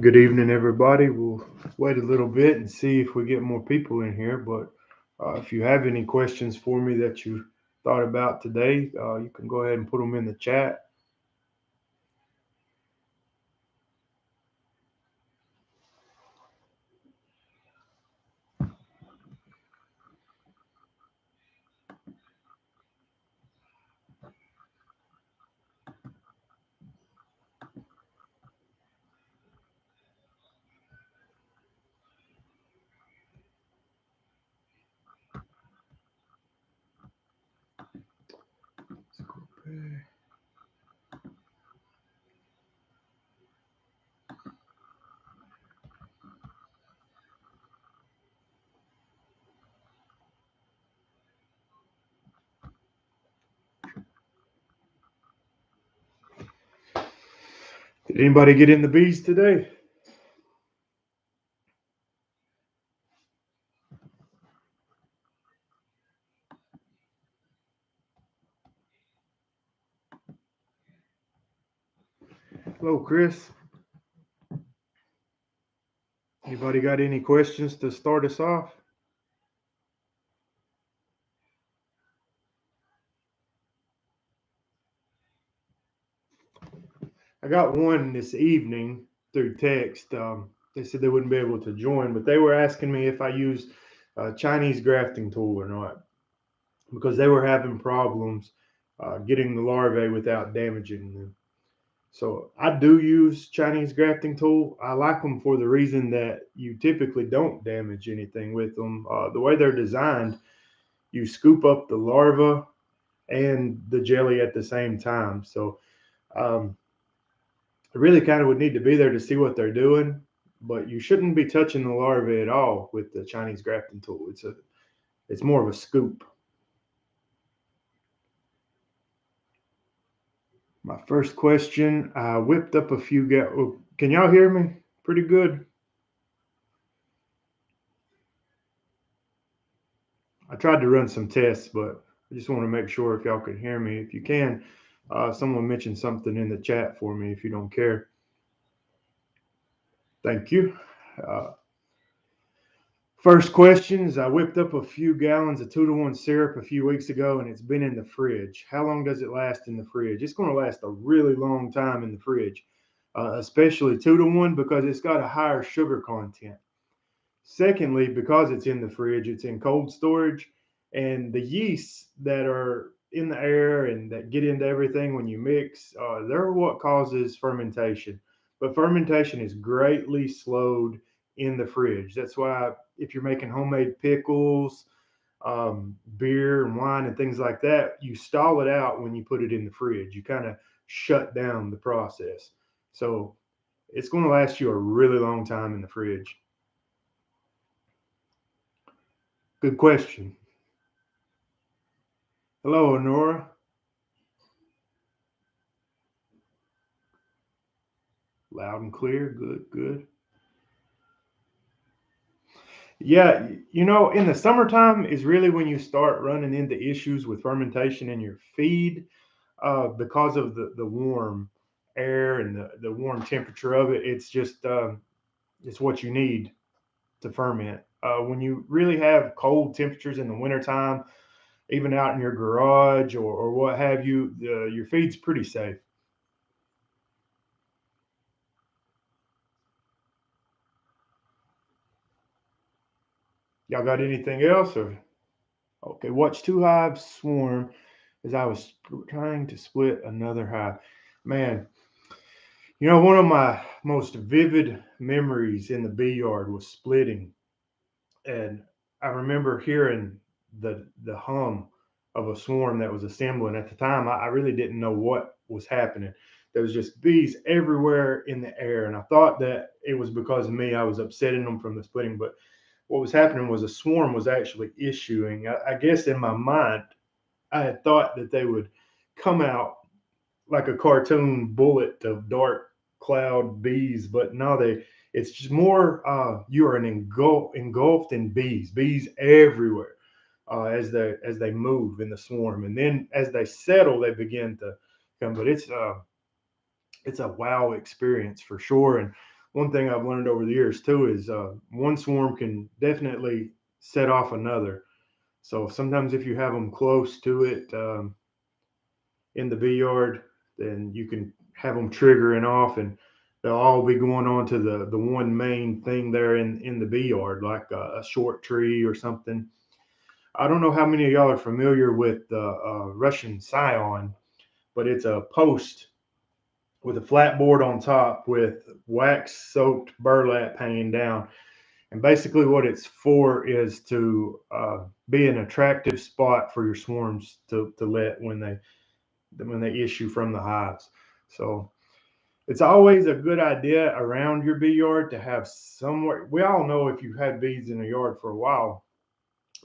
Good evening, everybody. We'll wait a little bit and see if we get more people in here. But if you have any questions for me that you thought about today, you can go ahead and put them in the chat. Did anybody get in the bees today? Hello, Chris. Anybody got any questions to start us off? I got one this evening through text. They said they wouldn't be able to join, but they were asking me if I use a Chinese grafting tool or not because they were having problems getting the larvae without damaging them. So I do use Chinese grafting tool. I like them for the reason that you typically don't damage anything with them. The way they're designed, you scoop up the larva and the jelly at the same time. So um, I really kind of would need to be there to see what they're doing, but you shouldn't be touching the larvae at all with the Chinese grafting tool. It's more of a scoop. My first question, I whipped up a few. Can y'all hear me? Pretty good. I tried to run some tests, but I just want to make sure if y'all can hear me. If you can, someone mention something in the chat for me if you don't care. Thank you. Uh, First question is I whipped up a few gallons of 2-to-1 syrup a few weeks ago and it's been in the fridge. How long does it last in the fridge? It's going to last a really long time in the fridge, especially 2-to-1 because it's got a higher sugar content. Secondly, because it's in the fridge, it's in cold storage, and the yeasts that are in the air and that get into everything when you mix, they're what causes fermentation. But fermentation is greatly slowed in the fridge. That's why if you're making homemade pickles, beer and wine and things like that, you stall it out when you put it in the fridge. You kind of shut down the process. So it's going to last you a really long time in the fridge. Good question. Hello, Honora. Loud and clear. Good, good. Yeah, in the summertime is really when you start running into issues with fermentation in your feed because of the warm air and the warm temperature of it. It's just it's what you need to ferment. When you really have cold temperatures in the wintertime, even out in your garage or what have you, your feed's pretty safe. Y'all got anything else? Or okay, watch two hives swarm as I was trying to split another hive. Man, one of my most vivid memories in the bee yard was splitting, and I remember hearing the hum of a swarm that was assembling. At the time, I really didn't know what was happening. There was just bees everywhere in the air, and I thought that it was because of me. I was upsetting them from the splitting, but what was happening was a swarm was actually issuing. I guess in my mind, I had thought that they would come out like a cartoon bullet of dark cloud bees, but no, it's just more you are engulfed in bees everywhere as they move in the swarm, and then as they settle, they begin to come. But it's a wow experience for sure, and one thing I've learned over the years too is one swarm can definitely set off another. So sometimes if you have them close to it in the bee yard, then you can have them triggering off, and they'll all be going on to the one main thing there in the bee yard, like a short tree or something. I don't know how many of y'all are familiar with the Russian scion, but it's a post with a flat board on top with wax soaked burlap hanging down. And basically, what it's for is to be an attractive spot for your swarms to let when they issue from the hives. So it's always a good idea around your bee yard to have somewhere. We all know if you've had bees in a yard for a while,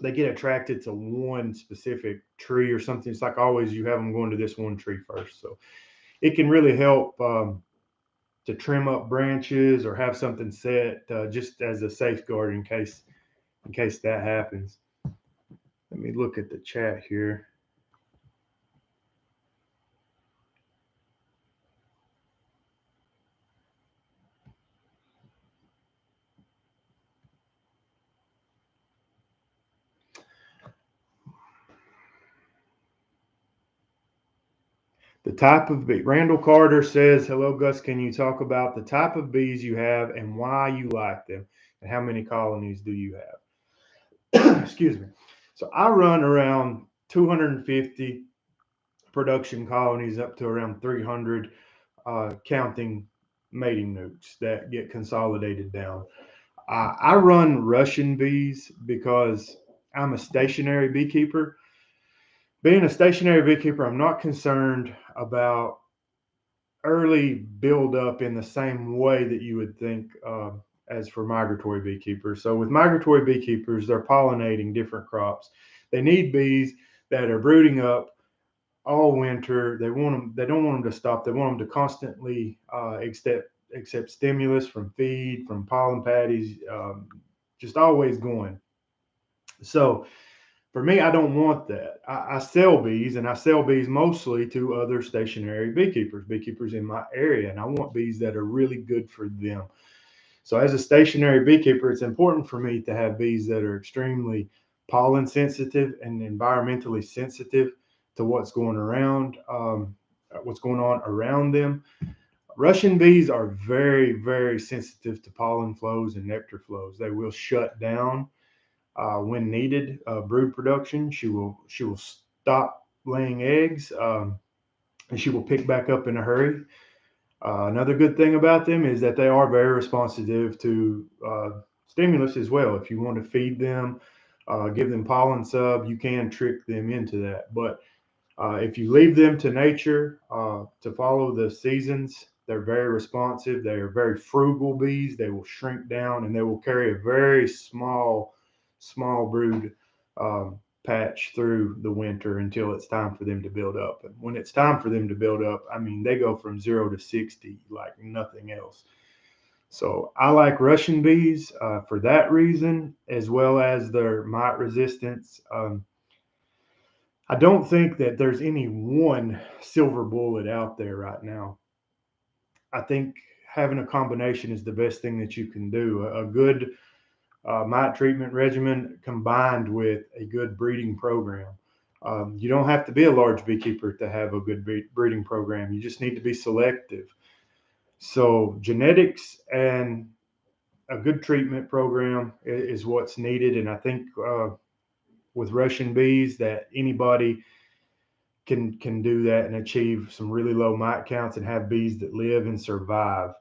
they get attracted to one specific tree or something. It's like always you have them going to this one tree first. So it can really help to trim up branches or have something set just as a safeguard in case that happens. Let me look at the chat here. The type of bee. Randall Carter says, "Hello, Gus. Can you talk about the type of bees you have and why you like them, and how many colonies do you have?" Excuse me. So I run around 250 production colonies up to around 300, counting mating nukes that get consolidated down. I run Russian bees because I'm a stationary beekeeper. Being a stationary beekeeper, I'm not concerned about early build up in the same way that you would think as for migratory beekeepers. So with migratory beekeepers, they're pollinating different crops. They need bees that are brooding up all winter. They want them. They don't want them to stop. They want them to constantly accept stimulus from feed, from pollen patties, just always going. So for me, I don't want that. I sell bees, and I sell bees mostly to other stationary beekeepers in my area, and I want bees that are really good for them. So as a stationary beekeeper, it's important for me to have bees that are extremely pollen sensitive and environmentally sensitive to what's going on around them. Russian bees are very, very sensitive to pollen flows and nectar flows. They will shut down when needed. Brood production. She will stop laying eggs, and she will pick back up in a hurry. Another good thing about them is that they are very responsive to stimulus as well. If you want to feed them, give them pollen sub, you can trick them into that. But if you leave them to nature to follow the seasons, they're very responsive. They are very frugal bees. They will shrink down and they will carry a very small brood patch through the winter until it's time for them to build up. And when it's time for them to build up, I mean, they go from 0 to 60 like nothing else. So I like Russian bees for that reason, as well as their mite resistance. I don't think that there's any one silver bullet out there right now. I think having a combination is the best thing that you can do. A good mite treatment regimen combined with a good breeding program. You don't have to be a large beekeeper to have a good breeding program. You just need to be selective. So genetics and a good treatment program is what's needed. And I think with Russian bees that anybody can do that and achieve some really low mite counts and have bees that live and survive.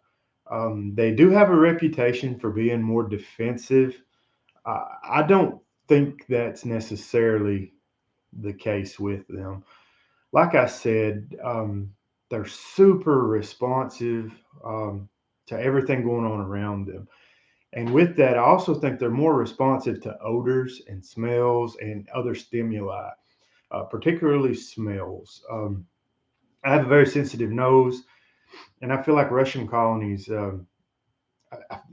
They do have a reputation for being more defensive. I don't think that's necessarily the case with them. Like I said, they're super responsive to everything going on around them. And with that, I also think they're more responsive to odors and smells and other stimuli, particularly smells. I have a very sensitive nose, and I feel like Russian colonies. I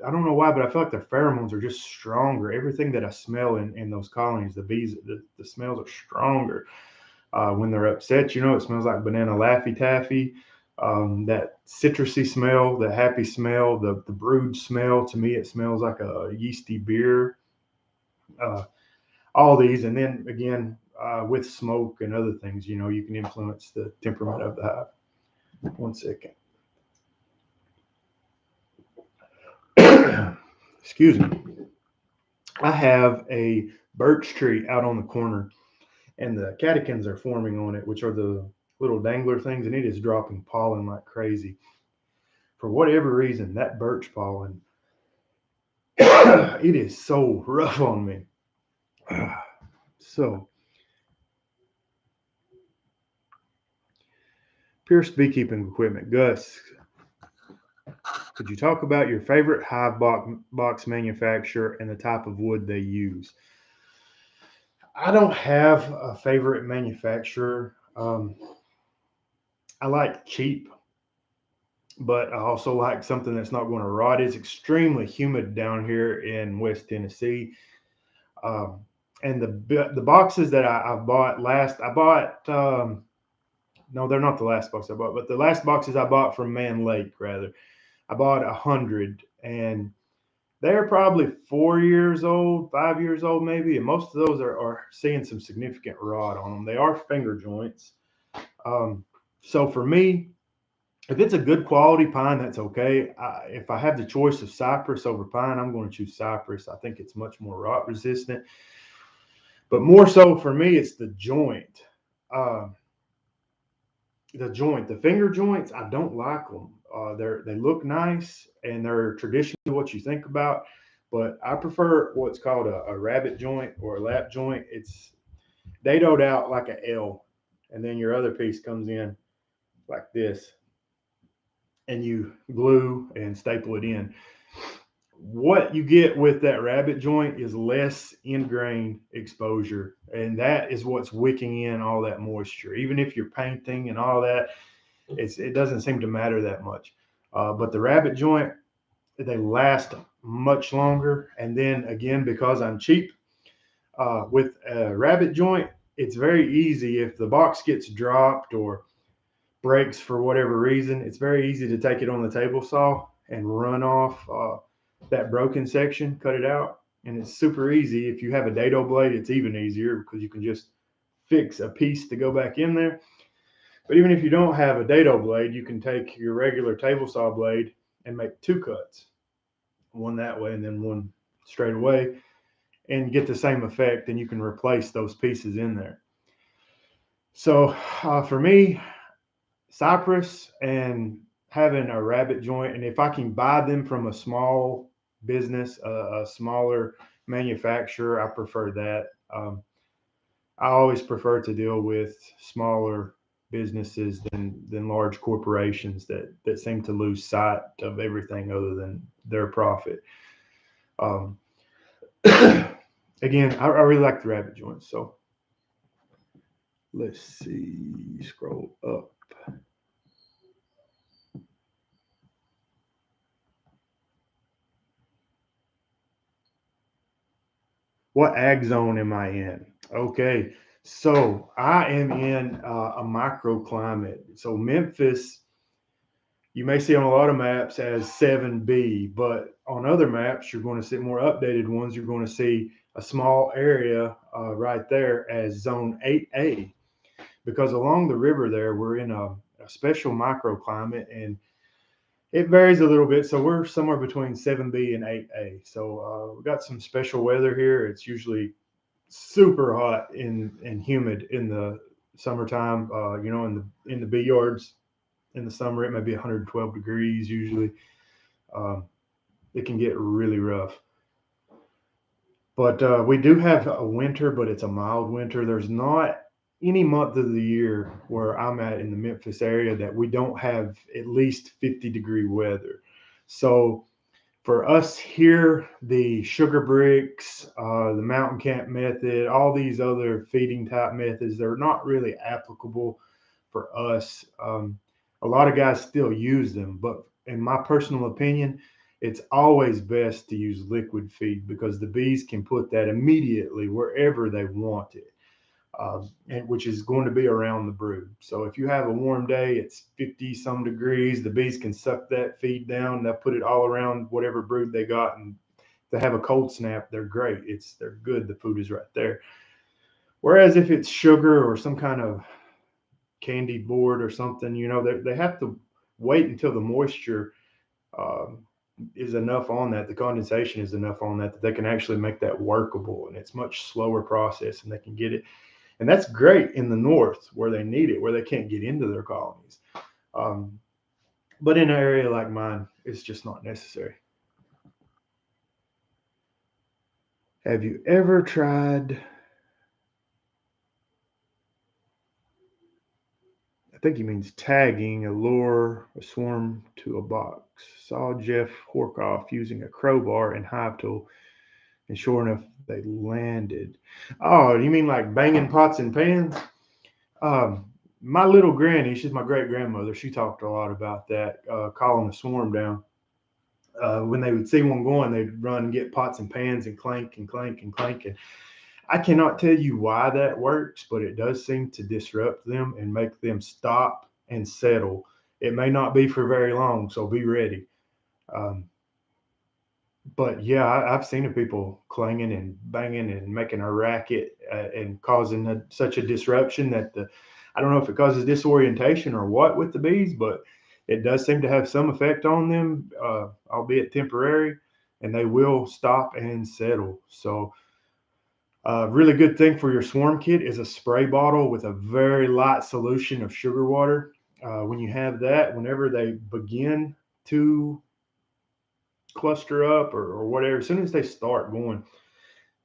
don't know why, but I feel like their pheromones are just stronger. Everything that I smell in those colonies, the bees, the smells are stronger. When they're upset, it smells like banana Laffy Taffy. That citrusy smell, the happy smell, the brewed smell. To me, it smells like a yeasty beer. Uh, all these, and then again, with smoke and other things, you can influence the temperament of the hive. 1 second. Excuse me. I have a birch tree out on the corner, and the catechins are forming on it, which are the little dangler things, and it is dropping pollen like crazy. For whatever reason, that birch pollen, it is so rough on me. So, Pierce beekeeping equipment. Gus, could you talk about your favorite hive box manufacturer and the type of wood they use? I don't have a favorite manufacturer. I like cheap, but I also like something that's not going to rot. It's extremely humid down here in West Tennessee. Um, and the boxes that I've bought last, I bought, no, they're not the last box I bought, but the last boxes I bought from Man Lake, rather. I bought 100, and they're probably 4 years old, 5 years old, maybe. And most of those are seeing some significant rot on them. They are finger joints. So for me, if it's a good quality pine, that's okay. If I have the choice of cypress over pine, I'm going to choose cypress. I think it's much more rot resistant. But more so for me, it's the joint. Uh, the finger joints, I don't like them. They look nice and they're traditionally what you think about, but I prefer what's called a rabbit joint or a lap joint. It's dadoed out like an L, and then your other piece comes in like this, and you glue and staple it in. What you get with that rabbit joint is less in grain exposure, and that is what's wicking in all that moisture. Even if you're painting and all that, it doesn't seem to matter that much. But the rabbit joint, they last much longer. And then again, because I'm cheap, with a rabbit joint, it's very easy if the box gets dropped or breaks for whatever reason. It's very easy to take it on the table saw and run off that broken section, cut it out. And it's super easy. If you have a dado blade, it's even easier because you can just fix a piece to go back in there. But even if you don't have a dado blade, you can take your regular table saw blade and make two cuts, one that way and then one straight away, and get the same effect. And you can replace those pieces in there. So for me, cypress and having a rabbit joint, and if I can buy them from a small business, a smaller manufacturer, I prefer that. I always prefer to deal with smaller businesses than large corporations that seem to lose sight of everything other than their profit. Um, Again, I really like the rabbit joints. So let's see, scroll up. What ag zone am I in? Okay, so I am in a microclimate. So Memphis, you may see on a lot of maps as 7B, but on other maps, you're going to see more updated ones. You're going to see a small area right there as zone 8A, because along the river there, we're in a special microclimate, and it varies a little bit. So we're somewhere between 7B and 8A. So we've got some special weather here. It's usually super hot and humid in the summertime. In the bee yards in the summer, it may be 112 degrees usually. Um, it can get really rough. But we do have a winter, but it's a mild winter. There's not any month of the year where I'm at in the Memphis area that we don't have at least 50-degree weather. So for us here, the sugar bricks, the mountain camp method, all these other feeding type methods, they're not really applicable for us. A lot of guys still use them, but in my personal opinion, it's always best to use liquid feed because the bees can put that immediately wherever they want it. and which is going to be around the brood. So if you have a warm day, it's 50 some degrees, the bees can suck that feed down. They'll put it all around whatever brood they got, and if they have a cold snap, they're great. They're good. The food is right there. Whereas if it's sugar or some kind of candy board or something, they have to wait until the moisture um, is enough on that, the condensation is enough on that they can actually make that workable, and it's much slower process, and they can get it. And that's great in the north where they need it, where they can't get into their colonies. Um, but in an area like mine, it's just not necessary. Have you ever tried, I think he means tagging, a lure, a swarm to a box? Saw Jeff Horkoff using a crowbar and hive tool, and sure enough, they landed. Oh, you mean like banging pots and pans? My little granny, she's my great grandmother. She talked a lot about that, calling a swarm down. When they would see one going, they'd run and get pots and pans and clank and clank and clank. And I cannot tell you why that works, but it does seem to disrupt them and make them stop and settle. It may not be for very long, so be ready. Um, but yeah, I've seen people clanging and banging and making a racket, and causing such a disruption that I don't know if it causes disorientation or what with the bees, but it does seem to have some effect on them, albeit temporary, and they will stop and settle. So, really good thing for your swarm kit is a spray bottle with a very light solution of sugar water. When you have that, whenever they begin to cluster up or whatever, as soon as they start going,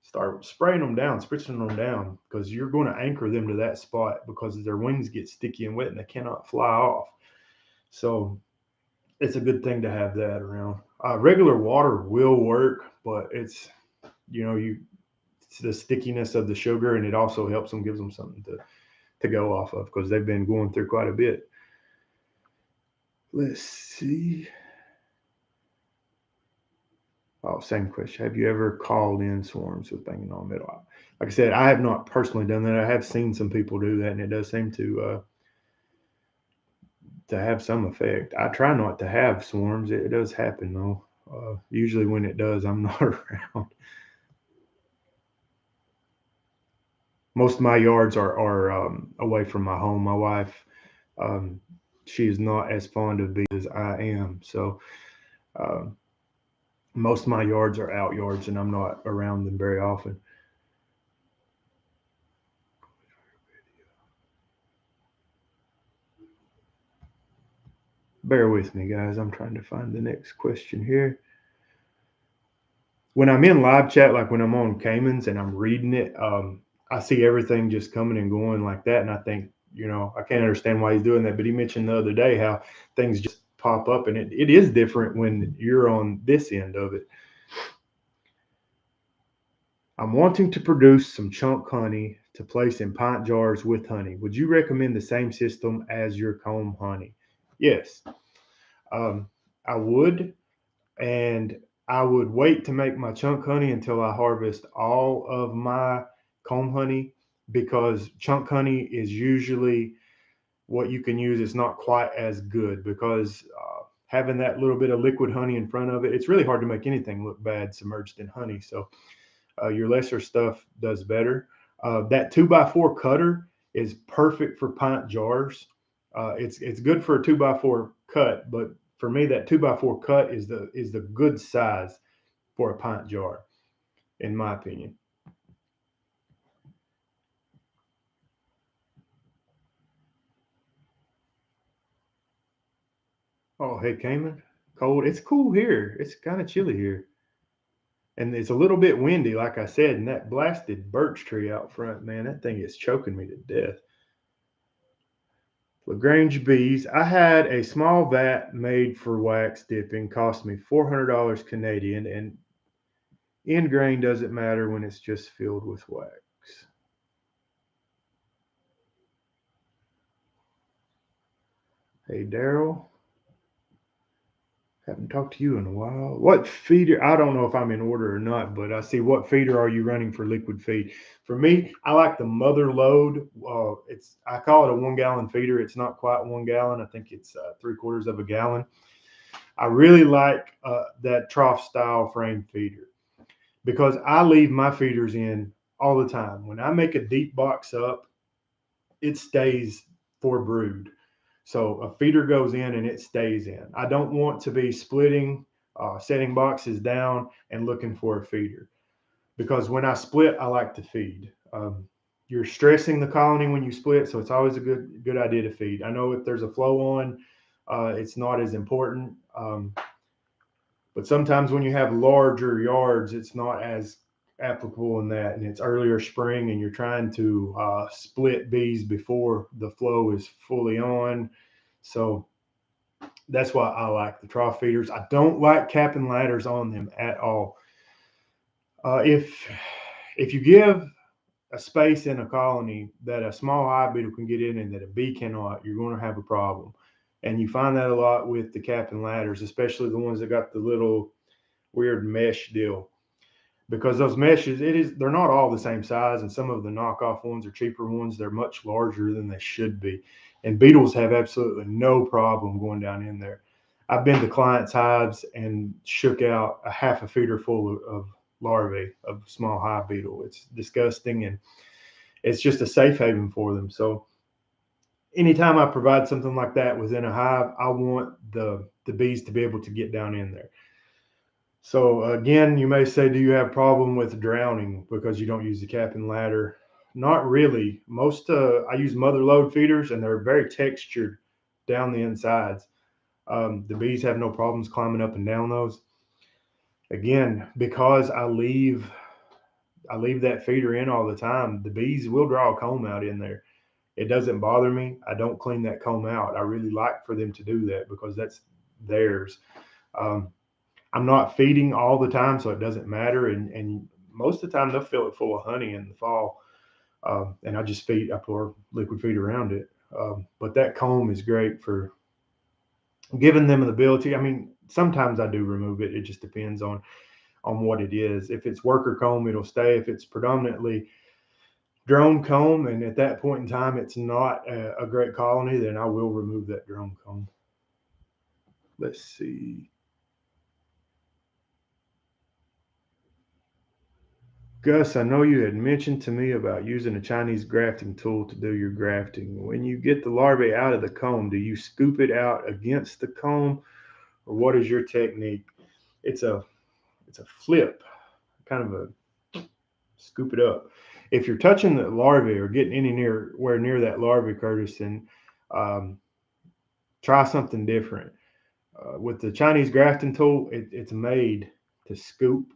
start spraying them down, spritzing them down, because you're going to anchor them to that spot because their wings get sticky and wet and they cannot fly off. So it's a good thing to have that around. Regular water will work, but it's the stickiness of the sugar, and it also helps them, gives them something to go off of because they've been going through quite a bit. Let's see. Oh, same question. Have you ever called in swarms with banging on metal? Like I said, I have not personally done that. I have seen some people do that, and it does seem to have some effect. I try not to have swarms. It does happen though. Usually when it does, I'm not around. Most of my yards are away from my home. My wife, um, she is not as fond of bees as I am, so um, most of my yards are out yards, and I'm not around them very often. Bear with me, guys. I'm trying to find the next question here. When I'm in live chat, like when I'm on Caymans and I'm reading it, I see everything just coming and going like that, and I think, I can't understand why he's doing that. But he mentioned the other day how things just pop up, and it is different when you're on this end of it. I'm wanting to produce some chunk honey to place in pint jars with honey. Would you recommend the same system as your comb honey? Yes, um, I would. And I would wait to make my chunk honey until I harvest all of my comb honey, because chunk honey is usually what you can use. It's not quite as good because having that little bit of liquid honey in front of it, it's really hard to make anything look bad submerged in honey. So your lesser stuff does better. That 2x4 cutter is perfect for pint jars. It's good for a 2x4 cut, but for me, that 2x4 cut is the good size for a pint jar, in my opinion. Oh, hey, Cayman, cold. It's cool here. It's kind of chilly here, and it's a little bit windy, like I said. And that blasted birch tree out front, man, that thing is choking me to death. LaGrange bees. I had a small vat made for wax dipping, cost me $400 Canadian, and end grain doesn't matter when it's just filled with wax. Hey, Daryl. Haven't talked to you in a while. What feeder? I don't know if I'm in order or not, but I see what feeder are you running for liquid feed? For me, I like the mother load. I call it a 1 gallon feeder. It's not quite 1 gallon. I think it's 3/4 of a gallon. I really like that trough style frame feeder because I leave my feeders in all the time. When I make a deep box up, it stays for brood. So a feeder goes in and it stays in. I don't want to be splitting, setting boxes down and looking for a feeder because when I split, I like to feed. You're stressing the colony when you split, so it's always a good idea to feed. I know if there's a flow on, it's not as important. But sometimes when you have larger yards, it's not as applicable in that, and it's earlier spring, and you're trying to split bees before the flow is fully on. So that's why I like the trough feeders. I don't like capping ladders on them at all. If you give a space in a colony that a small hive beetle can get in and that a bee cannot, you're going to have a problem. And you find that a lot with the capping ladders, especially the ones that got the little weird mesh deal. Because those meshes, they're not all the same size, and some of the knockoff ones are cheaper ones. They're much larger than they should be, and beetles have absolutely no problem going down in there. I've been to clients' hives and shook out a half a feeder full of larvae of small hive beetle. It's disgusting, and it's just a safe haven for them. So anytime I provide something like that within a hive, I want the bees to be able to get down in there. So again, you may say, do you have a problem with drowning because you don't use the capping ladder? Not really. I use mother load feeders, and they're very textured down the insides. The bees have no problems climbing up and down those. Again, because I leave that feeder in all the time, the bees will draw a comb out in there. It doesn't bother me. I don't clean that comb out. I really like for them to do that because that's theirs. Um, I'm not feeding all the time, so it doesn't matter. And most of the time, they'll fill it full of honey in the fall. And I pour liquid feed around it. But that comb is great for giving them the ability. I mean, sometimes I do remove it. It just depends on what it is. If it's worker comb, it'll stay. If it's predominantly drone comb, and at that point in time, it's not a great colony, then I will remove that drone comb. Let's see. Gus, I know you had mentioned to me about using a Chinese grafting tool to do your grafting. When you get the larvae out of the comb, do you scoop it out against the comb, or what is your technique? It's a it's a flip, kind of a scoop it up. If you're touching the larvae or getting anywhere near that larvae, Curtis, then um, try something different. With the Chinese grafting tool, it's made to scoop.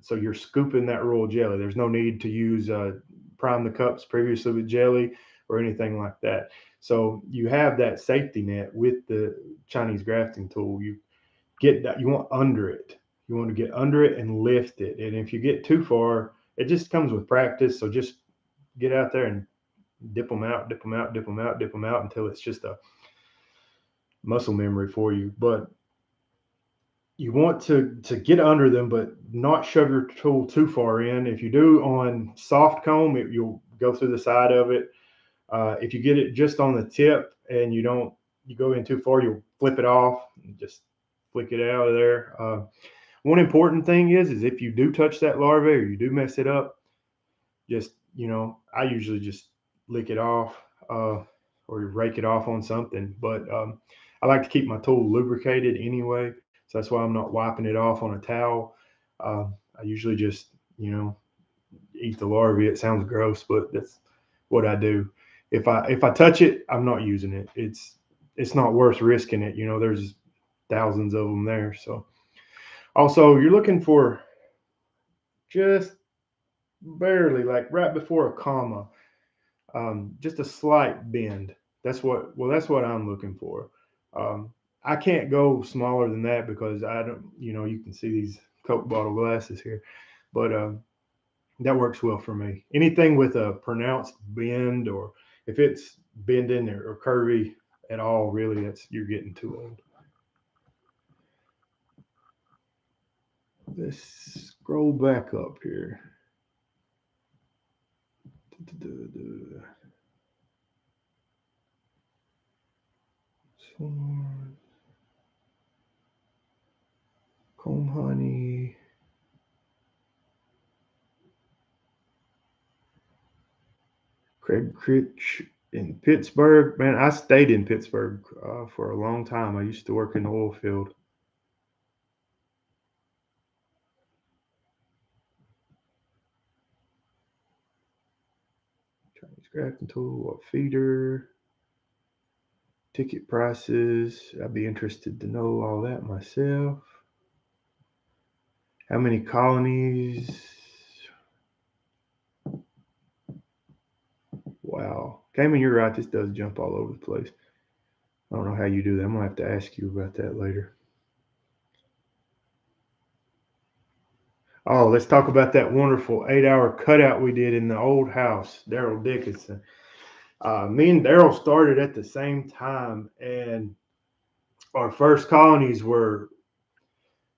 So you're scooping that royal jelly. There's no need to use prime the cups previously with jelly or anything like that. So you have that safety net with the Chinese grafting tool. You want under it. You want to get under it and lift it. And if you get too far, it just comes with practice. So just get out there and dip them out, dip them out, dip them out, dip them out until it's just a muscle memory for you. But you want to get under them, but not shove your tool too far in. If you do on soft comb, you'll go through the side of it. If you get it just on the tip and you go in too far, you'll flip it off and just flick it out of there. One important thing is if you do touch that larvae or you do mess it up, just, I usually just lick it off or rake it off on something. But I like to keep my tool lubricated anyway. So that's why I'm not wiping it off on a towel. I usually just, eat the larvae. It sounds gross, but that's what I do. If I touch it, I'm not using it. It's not worth risking it. There's thousands of them there. So also you're looking for just barely like right before a comma, just a slight bend. That's what I'm looking for. I can't go smaller than that because I don't, you can see these Coke bottle glasses here, but that works well for me. Anything with a pronounced bend, or if it's bending or curvy at all, really, you're getting too old. Let's scroll back up here. Swarm, comb honey. Craig Critch in Pittsburgh. Man, I stayed in Pittsburgh for a long time. I used to work in the oil field. Chinese grafting tool, what feeder, ticket prices. I'd be interested to know all that myself. How many colonies? Wow. Cayman, you're right. This does jump all over the place. I don't know how you do that. I'm going to have to ask you about that later. Oh, let's talk about that wonderful 8-hour cutout we did in the old house, Daryl Dickinson. Me and Daryl started at the same time, and our first colonies were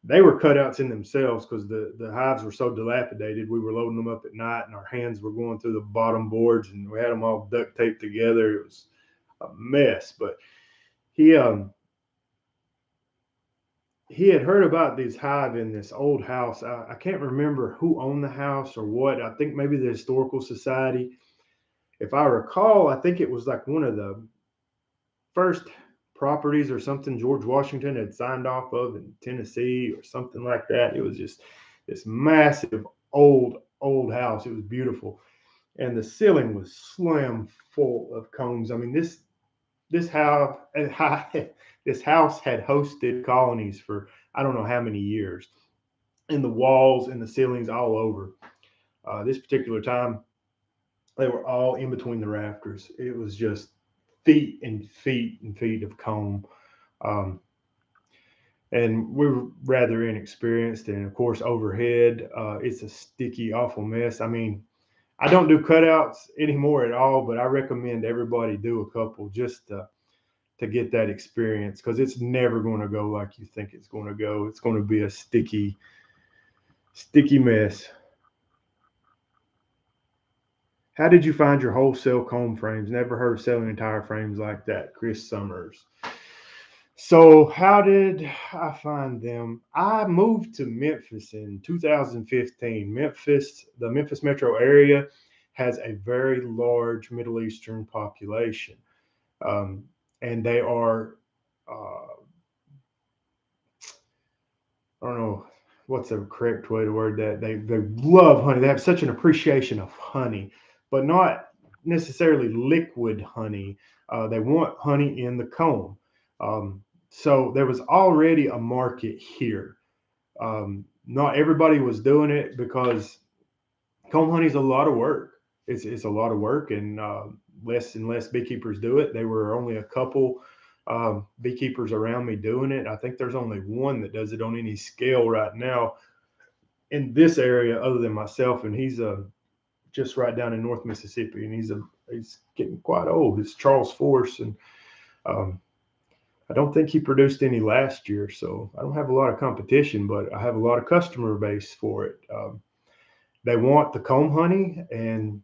cutouts in themselves because the hives were so dilapidated. We were loading them up at night, and our hands were going through the bottom boards, and we had them all duct taped together. It was a mess. But he he had heard about these hive in this old house. I can't remember who owned the house or what. I think maybe the historical society. If I recall, I think it was like one of the first properties or something George Washington had signed off of in Tennessee or something like that. It was just this massive old house. It was beautiful, and the ceiling was slam full of combs. I mean, this house this house had hosted colonies for I don't know how many years, in the walls and the ceilings all over. This particular time, they were all in between the rafters. It was just feet and feet and feet of comb. Um, and we were rather inexperienced. And of course, overhead, it's a sticky, awful mess. I mean, I don't do cutouts anymore at all, but I recommend everybody do a couple just to get that experience because it's never going to go like you think it's going to go. It's going to be a sticky mess. How did you find your wholesale comb frames? Never heard of selling entire frames like that. Chris Summers. So, how did I find them? I moved to Memphis in 2015. The Memphis metro area, has a very large Middle Eastern population. Um, and they are, I don't know what's the correct way to word that. They love honey. They have such an appreciation of honey, but not necessarily liquid honey. They want honey in the comb. Um, so there was already a market here. Not everybody was doing it because comb honey is a lot of work. It's a lot of work, and less and less beekeepers do it. There were only a couple beekeepers around me doing it. I think there's only one that does it on any scale right now in this area, other than myself, and he's just right down in North Mississippi, and he's getting quite old. It's Charles Force, and um, I don't think he produced any last year, so I don't have a lot of competition, but I have a lot of customer base for it. They want the comb honey, and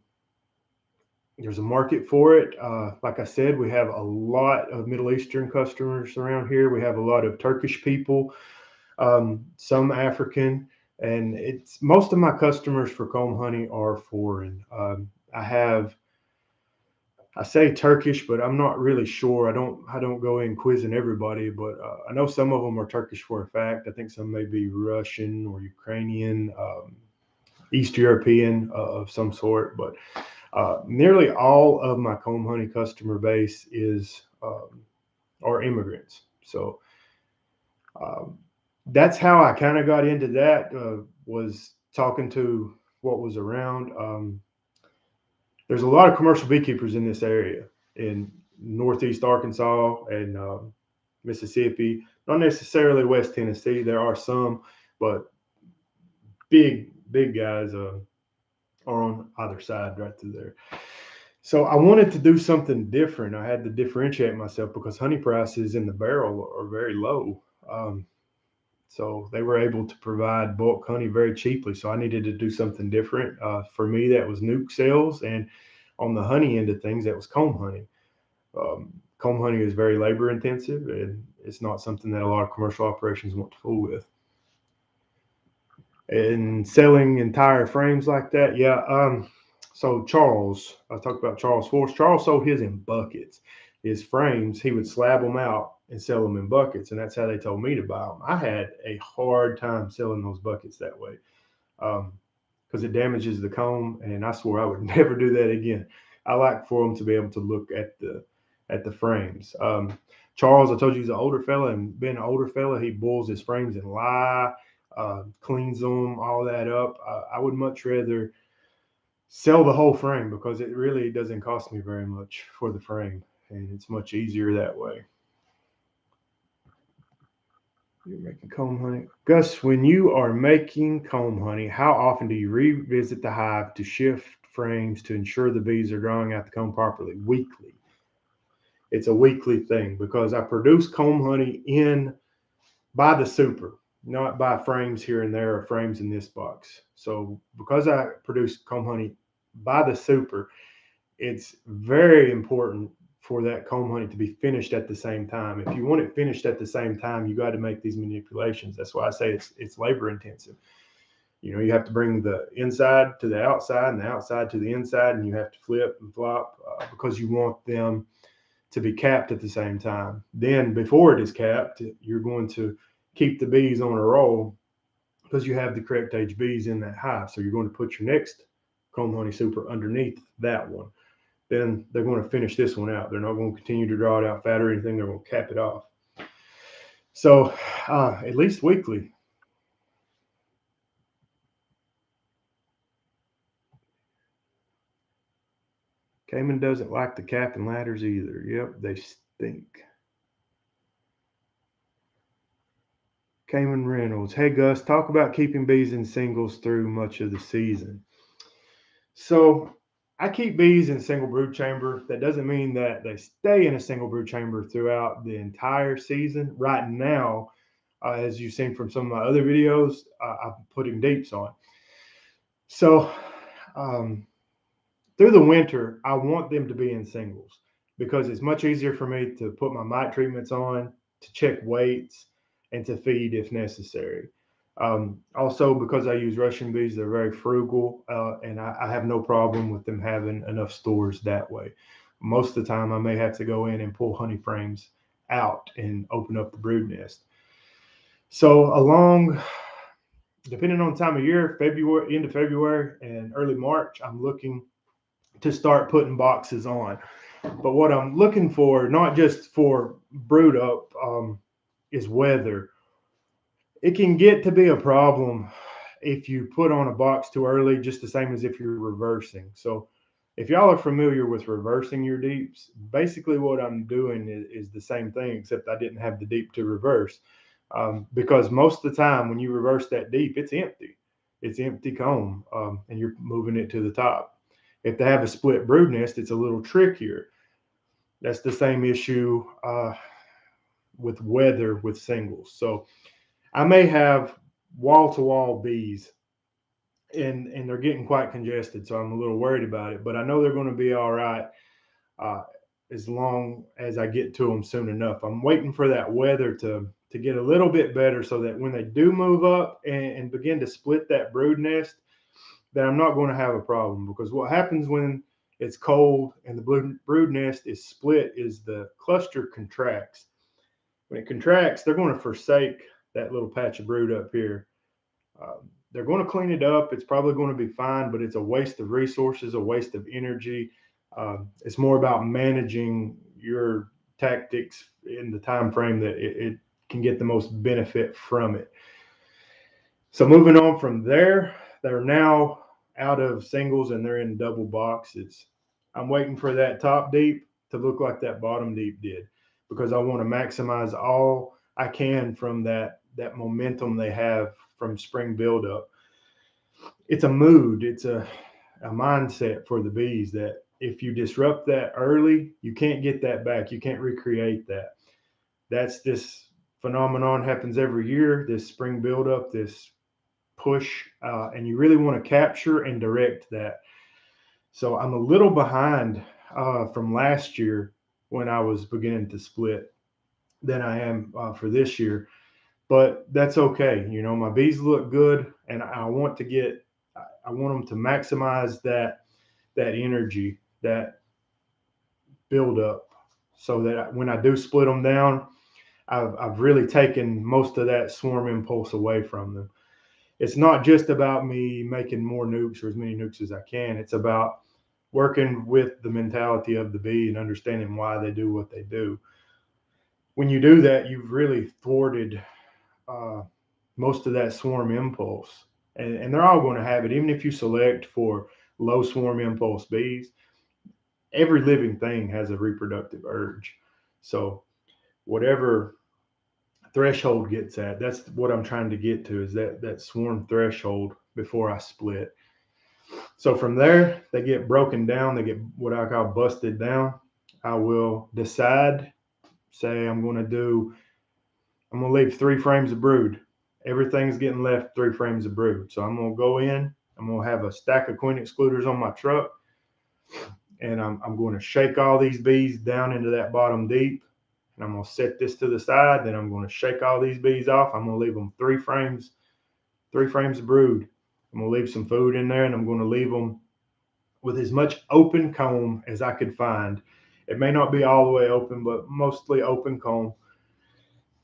there's a market for it. Like I said, we have a lot of Middle Eastern customers around here. We have a lot of Turkish people, some African, and it's most of my customers for comb honey are foreign. I say Turkish, but I'm not really sure. I don't go in quizzing everybody, but I know some of them are Turkish for a fact. I think some may be Russian or Ukrainian, East European of some sort, but nearly all of my comb honey customer base is are immigrants. So um, that's how I kind of got into that. Was talking to what was around. There's a lot of commercial beekeepers in this area in Northeast Arkansas and Mississippi. Not necessarily West Tennessee. There are some, but big guys are on either side right through there. So I wanted to do something different. I had to differentiate myself because honey prices in the barrel are very low. So they were able to provide bulk honey very cheaply. So I needed to do something different. For me, that was Nuke sales. And on the honey end of things, that was comb honey. Comb honey is very labor intensive, and it's not something that a lot of commercial operations want to fool with. And selling entire frames like that, yeah. So Charles, I talked about Charles Force. Charles sold his in buckets. His frames, he would slab them out and sell them in buckets, and that's how they told me to buy them. I had a hard time selling those buckets that way, because it damages the comb, and I swore I would never do that again. I like for them to be able to look at the frames. Charles, I told you he's an older fella, and being an older fella, he boils his frames in lye, cleans them, all that up. I would much rather sell the whole frame because it really doesn't cost me very much for the frame, and it's much easier that way. You're making comb honey. Gus, when you are making comb honey, how often do you revisit the hive to shift frames to ensure the bees are drawing out the comb properly? Weekly. It's a weekly thing because I produce comb honey in by the super, not by frames here and there or frames in this box. So because I produce comb honey by the super, it's very important for that comb honey to be finished at the same time. If you want it finished at the same time, you got to make these manipulations. That's why I say it's labor intensive. You know, you have to bring the inside to the outside and the outside to the inside, and you have to flip and flop because you want them to be capped at the same time. Then before it is capped, you're going to keep the bees on a roll because you have the correct age bees in that hive. So you're going to put your next comb honey super underneath that one. Then they're going to finish this one out. They're not going to continue to draw it out fat or anything. They're going to cap it off. So at least weekly. Cayman doesn't like the cap and ladders either. Yep, they stink. Cayman Reynolds. Hey, Gus, talk about keeping bees in singles through much of the season. So I keep bees in single brood chamber. That doesn't mean that they stay in a single brood chamber throughout the entire season. Right now, as you've seen from some of my other videos, I'm putting deeps on. So through the winter, I want them to be in singles because it's much easier for me to put my mite treatments on, to check weights, and to feed if necessary. Also, because I use Russian bees, they're very frugal, and I have no problem with them having enough stores that way. Most of the time, I may have to go in and pull honey frames out and open up the brood nest. So depending on the time of year, February, end of February and early March, I'm looking to start putting boxes on. But what I'm looking for, not just for brood up, is weather. It can get to be a problem if you put on a box too early, just the same as if you're reversing. So if y'all are familiar with reversing your deeps, basically what I'm doing is the same thing, except I didn't have the deep to reverse. Because most of the time when you reverse that deep, it's empty. It's empty comb, and you're moving it to the top. If they have a split brood nest, it's a little trickier. That's the same issue with weather with singles. So I may have wall-to-wall bees, and they're getting quite congested, so I'm a little worried about it. But I know they're going to be all right uh, as long as I get to them soon enough. I'm waiting for that weather to get a little bit better so that when they do move up and begin to split that brood nest, that I'm not going to have a problem. Because what happens when it's cold and the brood nest is split is the cluster contracts. When it contracts, they're going to forsake that little patch of brood up here. They're going to clean it up. It's probably going to be fine, but it's a waste of resources, a waste of energy. It's more about managing your tactics in the time frame that it can get the most benefit from it. So moving on from there, they're now out of singles and they're in double boxes. I'm waiting for that top deep to look like that bottom deep did, because I want to maximize all I can from that momentum they have from spring buildup. It's a mood, it's a mindset for the bees that if you disrupt that early, you can't get that back. You can't recreate that. That's this phenomenon happens every year, this spring buildup, this push, and you really want to capture and direct that. So I'm a little behind from last year when I was beginning to split than I am for this year, but that's okay. You know, my bees look good, and I want to get, I want them to maximize that energy, that buildup, so that when I do split them down, I've really taken most of that swarm impulse away from them. It's not just about me making more nukes or as many nukes as I can. It's about working with the mentality of the bee and understanding why they do what they do. When you do that, you've really thwarted uh, most of that swarm impulse. And they're all going to have it, even if you select for low swarm impulse bees. Every living thing has a reproductive urge. So whatever threshold gets at, that's what I'm trying to get to, is that swarm threshold before I split. So from there, they get broken down. They get what I call busted down. I will decide, say I'm going to leave 3 frames of brood. Everything's getting left 3 frames of brood. So I'm going to go in, I'm going to have a stack of queen excluders on my truck, and I'm going to shake all these bees down into that bottom deep. And I'm going to set this to the side. Then I'm going to shake all these bees off. I'm going to leave them 3 frames of brood. I'm going to leave some food in there, and I'm going to leave them with as much open comb as I could find. It may not be all the way open, but mostly open comb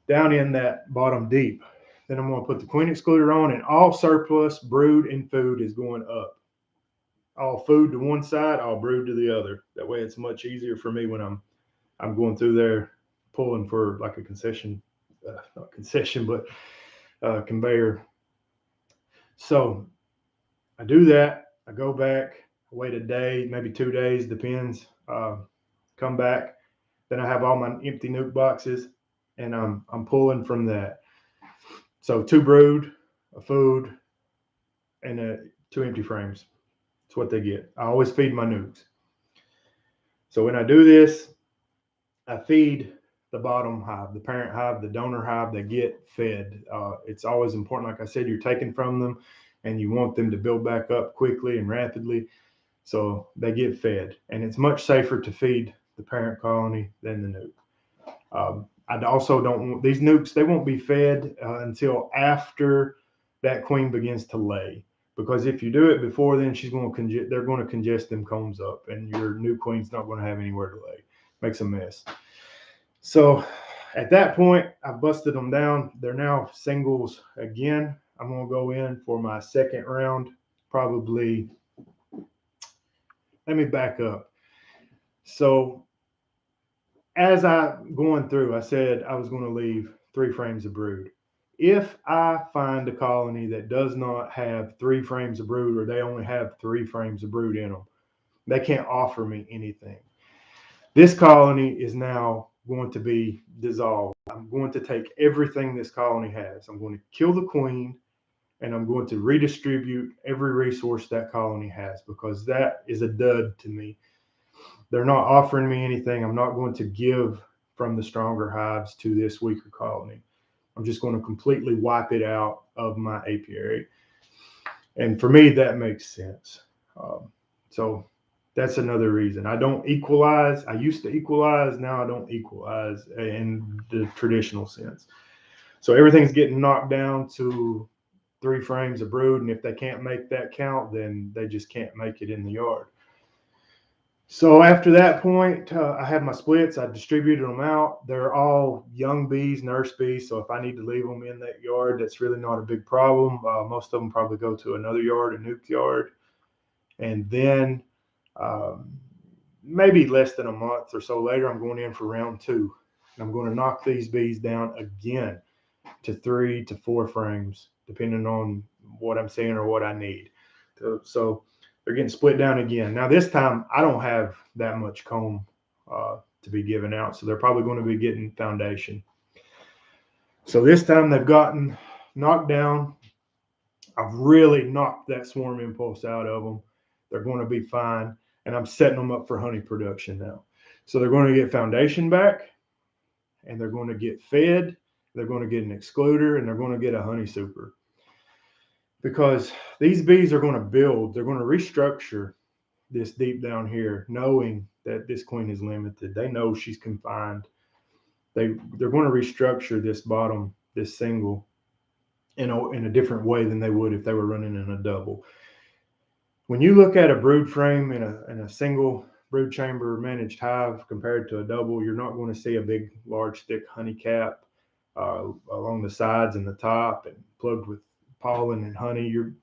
down in that bottom deep. Then I'm going to put the queen excluder on, and all surplus brood and food is going up. All food to one side, all brood to the other. That way it's much easier for me when I'm going through there pulling for like a concession, not concession, but conveyor. So I do that. I go back, I wait a day, maybe 2 days, depends. Come back. Then I have all my empty nuke boxes, and I'm pulling from that. So 2 brood, a food, and 2 empty frames. That's what they get. I always feed my nukes. So when I do this, I feed the bottom hive, the parent hive, the donor hive. They get fed. It's always important. Like I said, you're taking from them, and you want them to build back up quickly and rapidly. So they get fed, and it's much safer to feed the parent colony than the nuke. I also don't want these nukes. They won't be fed until after that queen begins to lay, because if you do it before then, they're going to congest them combs up, and your new queen's not going to have anywhere to lay. Makes a mess. So at that point, I busted them down. They're now singles again. I'm going to go in for my second round. Probably, let me back up. So as I'm going through, I said I was going to leave 3 frames of brood. If I find a colony that does not have 3 frames of brood, or they only have 3 frames of brood in them, they can't offer me anything. This colony is now going to be dissolved. I'm going to take everything this colony has. I'm going to kill the queen, and I'm going to redistribute every resource that colony has, because that is a dud to me. They're not offering me anything. I'm not going to give from the stronger hives to this weaker colony. I'm just going to completely wipe it out of my apiary. And for me, that makes sense. So that's another reason. I don't equalize. I used to equalize. Now I don't equalize in the traditional sense. So everything's getting knocked down to 3 frames of brood. And if they can't make that count, then they just can't make it in the yard. So after that point, I had my splits. I distributed them out. They're all young bees, nurse bees. So if I need to leave them in that yard, that's really not a big problem. Most of them probably go to another yard, a nuke yard. And then maybe less than a month or so later, I'm going in for round 2. And I'm going to knock these bees down again to 3 to 4 frames, depending on what I'm seeing or what I need. So they're getting split down again. Now this time I don't have that much comb to be given out, so they're probably going to be getting foundation. So this time they've gotten knocked down. I've really knocked that swarm impulse out of them. They're going to be fine, and I'm setting them up for honey production now. So they're going to get foundation back, and they're going to get fed, they're going to get an excluder, and they're going to get a honey super. Because these bees are going to build, they're going to restructure this deep down here, knowing that this queen is limited. They know she's confined. They're going to restructure this bottom, this single, in a different way than they would if they were running in a double. When you look at a brood frame in a single brood chamber managed hive compared to a double, you're not going to see a big, large, thick honey cap along the sides and the top and plugged with pollen and honey. You're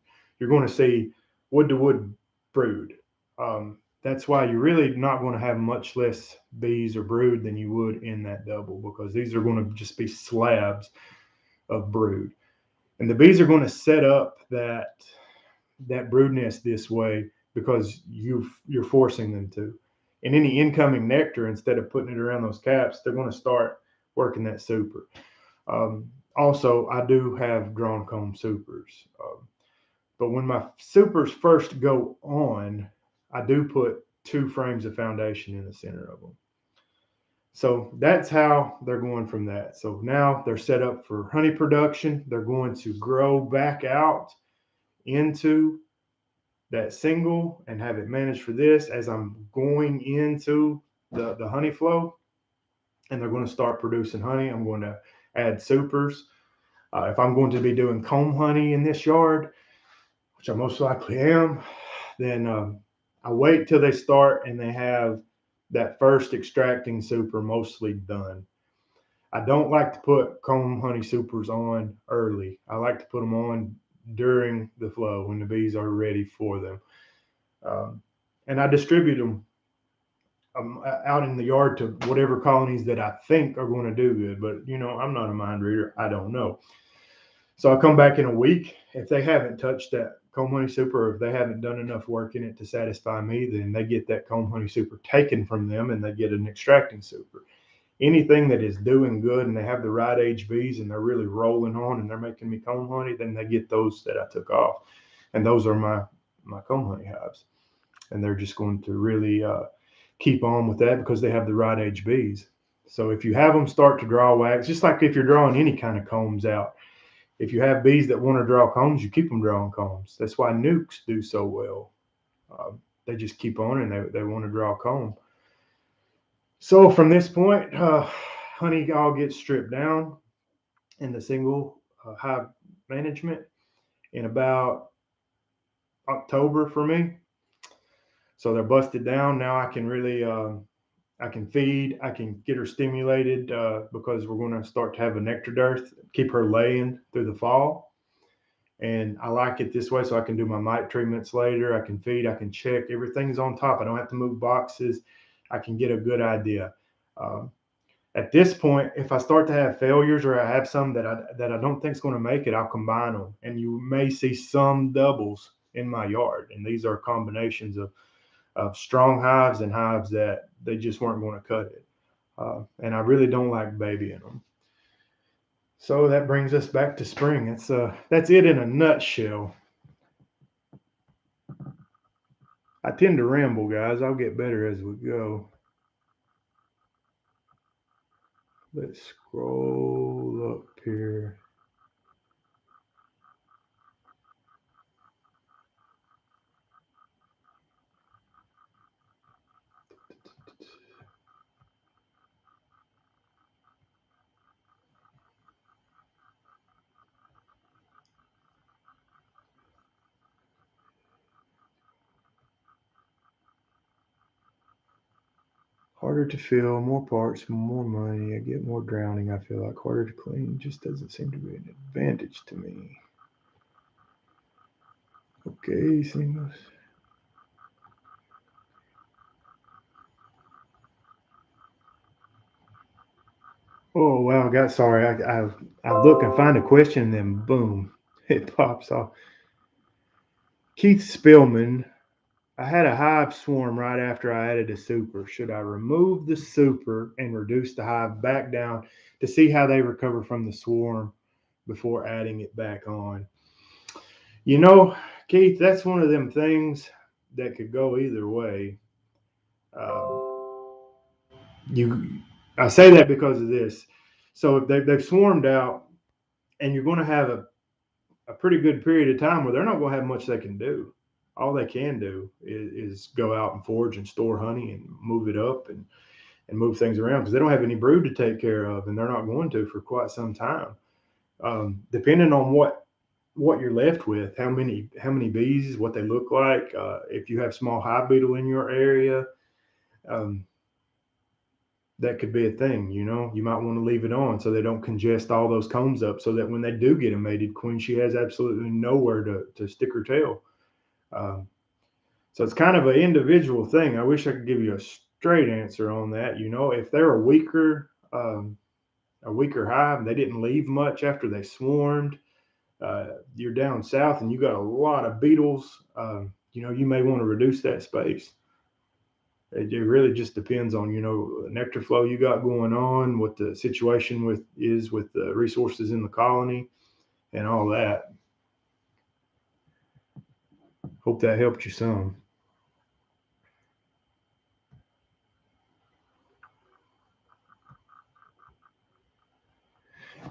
going to see wood to wood brood. That's why you're really not going to have much less bees or brood than you would in that double, because these are going to just be slabs of brood. And the bees are going to set up that brood nest this way because you're forcing them to. And any incoming nectar, instead of putting it around those caps, they're going to start working that super. Also, I do have drawn comb supers. But when my supers first go on, I do put 2 frames of foundation in the center of them. So that's how they're going from that. So now they're set up for honey production. They're going to grow back out into that single and have it managed for this as I'm going into the honey flow. And they're going to start producing honey. I'm going to add supers. If I'm going to be doing comb honey in this yard, which I most likely am, then I wait till they start and they have that first extracting super mostly done. I don't like to put comb honey supers on early. I like to put them on during the flow when the bees are ready for them. And I distribute them out in the yard to whatever colonies that I think are going to do good. But, I'm not a mind reader. I don't know. So I'll come back in a week. If they haven't touched that comb honey super, or if they haven't done enough work in it to satisfy me, then they get that comb honey super taken from them and they get an extracting super. Anything that is doing good and they have the right age bees and they're really rolling on and they're making me comb honey, then they get those that I took off. And those are my comb honey hives. And they're just going to really keep on with that because they have the right age bees. So if you have them start to draw wax, just like if you're drawing any kind of combs out, if you have bees that want to draw combs, you keep them drawing combs. That's why nukes do so well. They just keep on and they want to draw a comb. So from this point, honey all gets stripped down in the single hive management in about October for me. So they're busted down. Now I can really, I can feed, I can get her stimulated because we're going to start to have a nectar dearth, keep her laying through the fall. And I like it this way so I can do my mite treatments later. I can feed, I can check. Everything's on top. I don't have to move boxes. I can get a good idea. At this point, if I start to have failures or I have some that I don't think is going to make it, I'll combine them. And you may see some doubles in my yard. And these are combinations of strong hives and hives that they just weren't going to cut it. And I really don't like babying them. So that brings us back to spring. That's it in a nutshell. I tend to ramble, guys. I'll get better as we go. Let's scroll up here. Harder to fill, more parts, more money. I get more drowning. I feel like harder to clean just doesn't seem to be an advantage to me. Okay, seamless. Oh wow, sorry. I look and find a question, and then boom, it pops off. Keith Spillman, I had a hive swarm right after I added a super. Should I remove the super and reduce the hive back down to see how they recover from the swarm before adding it back on? Keith, that's one of them things that could go either way. Uh, I say that because of this. So if they've swarmed out, and you're going to have a pretty good period of time where they're not going to have much they can do. All they can do is go out and forage and store honey and move it up and move things around because they don't have any brood to take care of, and they're not going to for quite some time. Depending on what you're left with, how many bees, what they look like, if you have small hive beetle in your area, um, that could be a thing. You might want to leave it on so they don't congest all those combs up, so that when they do get a mated queen, she has absolutely nowhere to stick her tail. Um, so it's kind of an individual thing. I wish I could give you a straight answer on that. If they're a weaker hive, they didn't leave much after they swarmed. You're down south and you got a lot of beetles. You may want to reduce that space. It really just depends on nectar flow you got going on, what the situation with the resources in the colony, and all that. Hope that helped you some.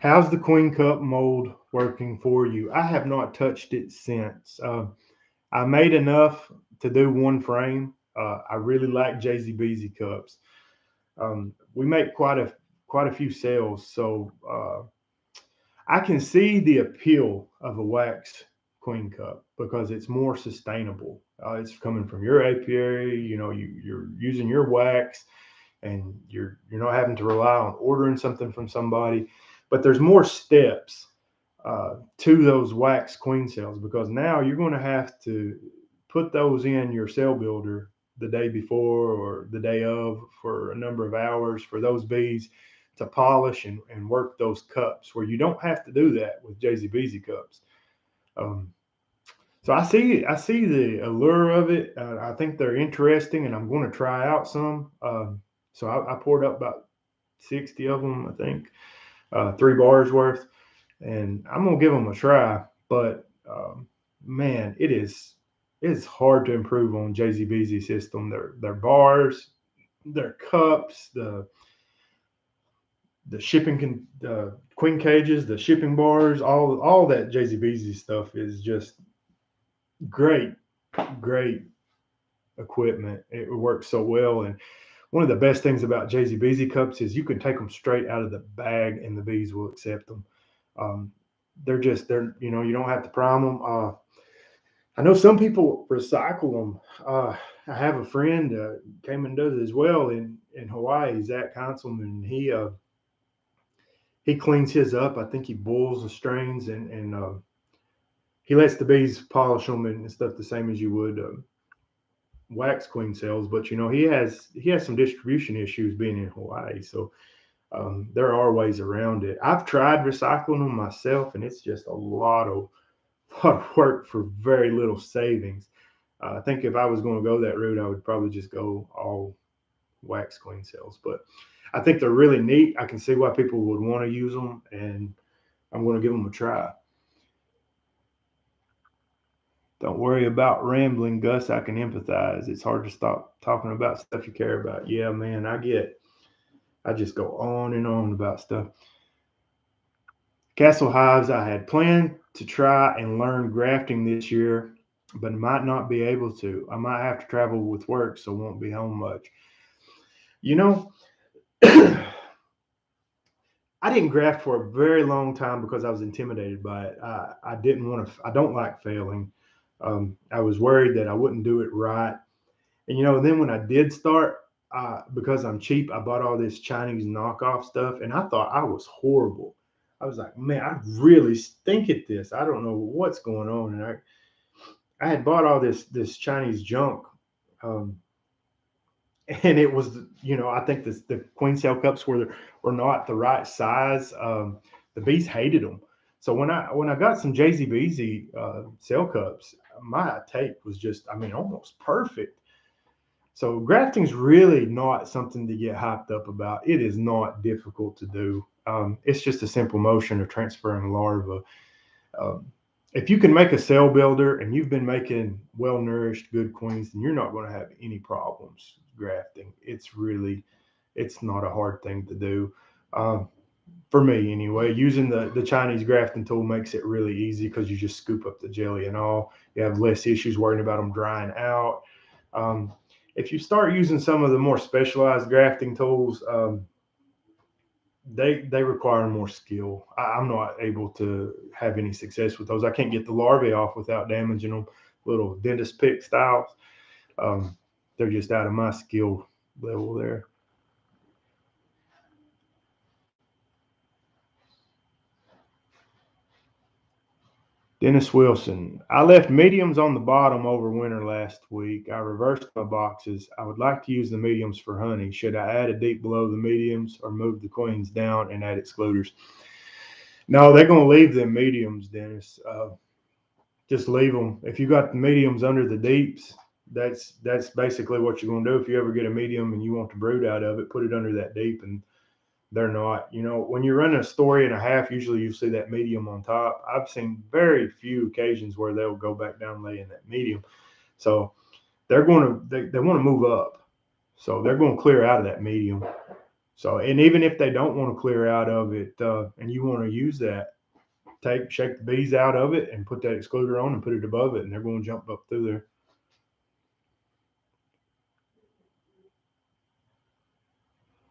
How's the Queen Cup mold working for you? I have not touched it since. I made enough to do one frame. I really like JZBZ cups. We make quite a few sales, so I can see the appeal of a wax Queen Cup because it's more sustainable. It's coming from your apiary. You're using your wax, and you're not having to rely on ordering something from somebody. But there's more steps to those wax queen cells, because now you're going to have to put those in your cell builder the day before or the day of for a number of hours for those bees to polish and work those cups, where you don't have to do that with JZBZ cups. Um, so I see the allure of it. I think they're interesting, and I'm going to try out some. So I poured up about 60 of them, I think, 3 bars worth, and I'm gonna give them a try. But man, it's hard to improve on JZBZ system. Their bars, their cups, the shipping the queen cages, the shipping bars, all that JZBZ stuff is just great, great equipment. It works so well, and one of the best things about JZBZ cups is you can take them straight out of the bag and the bees will accept them. Um, they're you don't have to prime them. I know some people recycle them. I have a friend came and does it as well in Hawaii, Zach Conselman. He cleans his up. I think he boils the strains, and he lets the bees polish them and stuff the same as you would wax queen cells. But he has some distribution issues being in Hawaii, so there are ways around it. I've tried recycling them myself, and it's just a lot of work for very little savings. I think if I was going to go that route, I would probably just go all wax queen cells. But I think they're really neat. I can see why people would want to use them, and I'm going to give them a try. Don't worry about rambling, Gus. I can empathize. It's hard to stop talking about stuff you care about. Yeah, man, I just go on and on about stuff. Castle hives, I had planned to try and learn grafting this year, but might not be able to. I might have to travel with work, so won't be home much. You know, I didn't graft for a very long time because I was intimidated by it. I didn't want to. I don't like failing. I was worried that I wouldn't do it right. And then when I did start, because I'm cheap, I bought all this Chinese knockoff stuff, and I thought I was horrible. I was like, man, I really stink at this. I don't know what's going on, and I had bought all this Chinese junk, um, and it was I think the queen cell cups were not the right size. The bees hated them. So when I got some JZBZ cell cups, my take was just, I mean, almost perfect. So grafting is really not something to get hyped up about. It is not difficult to do. It's just a simple motion of transferring larvae. Um, if you can make a cell builder and you've been making well-nourished, good queens, then you're not going to have any problems grafting. It's not a hard thing to do. Um, for me anyway. Using the Chinese grafting tool makes it really easy because you just scoop up the jelly and all. You have less issues worrying about them drying out. Um, if you start using some of the more specialized grafting tools, they require more skill. I'm not able to have any success with those. I can't get the larvae off without damaging them. Little dentist pick styles. They're just out of my skill level there. Dennis Wilson. I left mediums on the bottom over winter last week. I reversed my boxes. I would like to use the mediums for honey. Should I add a deep below the mediums or move the queens down and add excluders? No, they're going to leave them mediums, Dennis. Just leave them. If you got the mediums under the deeps, that's basically what you're going to do. If you ever get a medium and you want to brood out of it, put it under that deep, and they're not. When you're running a story and a half, usually you see that medium on top. I've seen very few occasions where they'll go back down and lay in that medium. So they're going to they want to move up. So they're going to clear out of that medium. So, and even if they don't want to clear out of it, and you want to use that, shake the bees out of it and put that excluder on and put it above it, and they're going to jump up through there.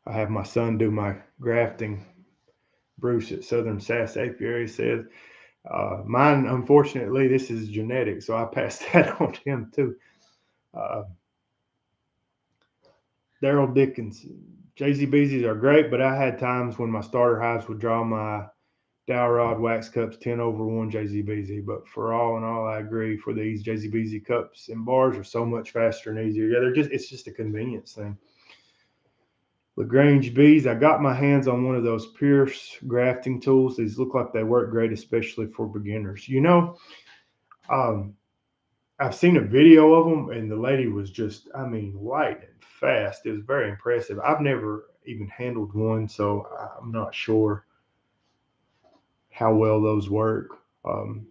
I have my son do my grafting. Bruce at Southern Sass Apiary says, mine, unfortunately, this is genetic, so I passed that on to him too. Daryl Dickinson. JZBZs are great, but I had times when my starter hives would draw my dowel rod wax cups 10/1 JZBZ. But for all in all, I agree. For these JZBZ cups and bars are so much faster and easier. Yeah, it's just a convenience thing. LaGrange bees. I got my hands on one of those Pierce grafting tools. These look like they work great, especially for beginners. I've seen a video of them, and the lady was just, light and fast. It was very impressive. I've never even handled one, so I'm not sure how well those work. But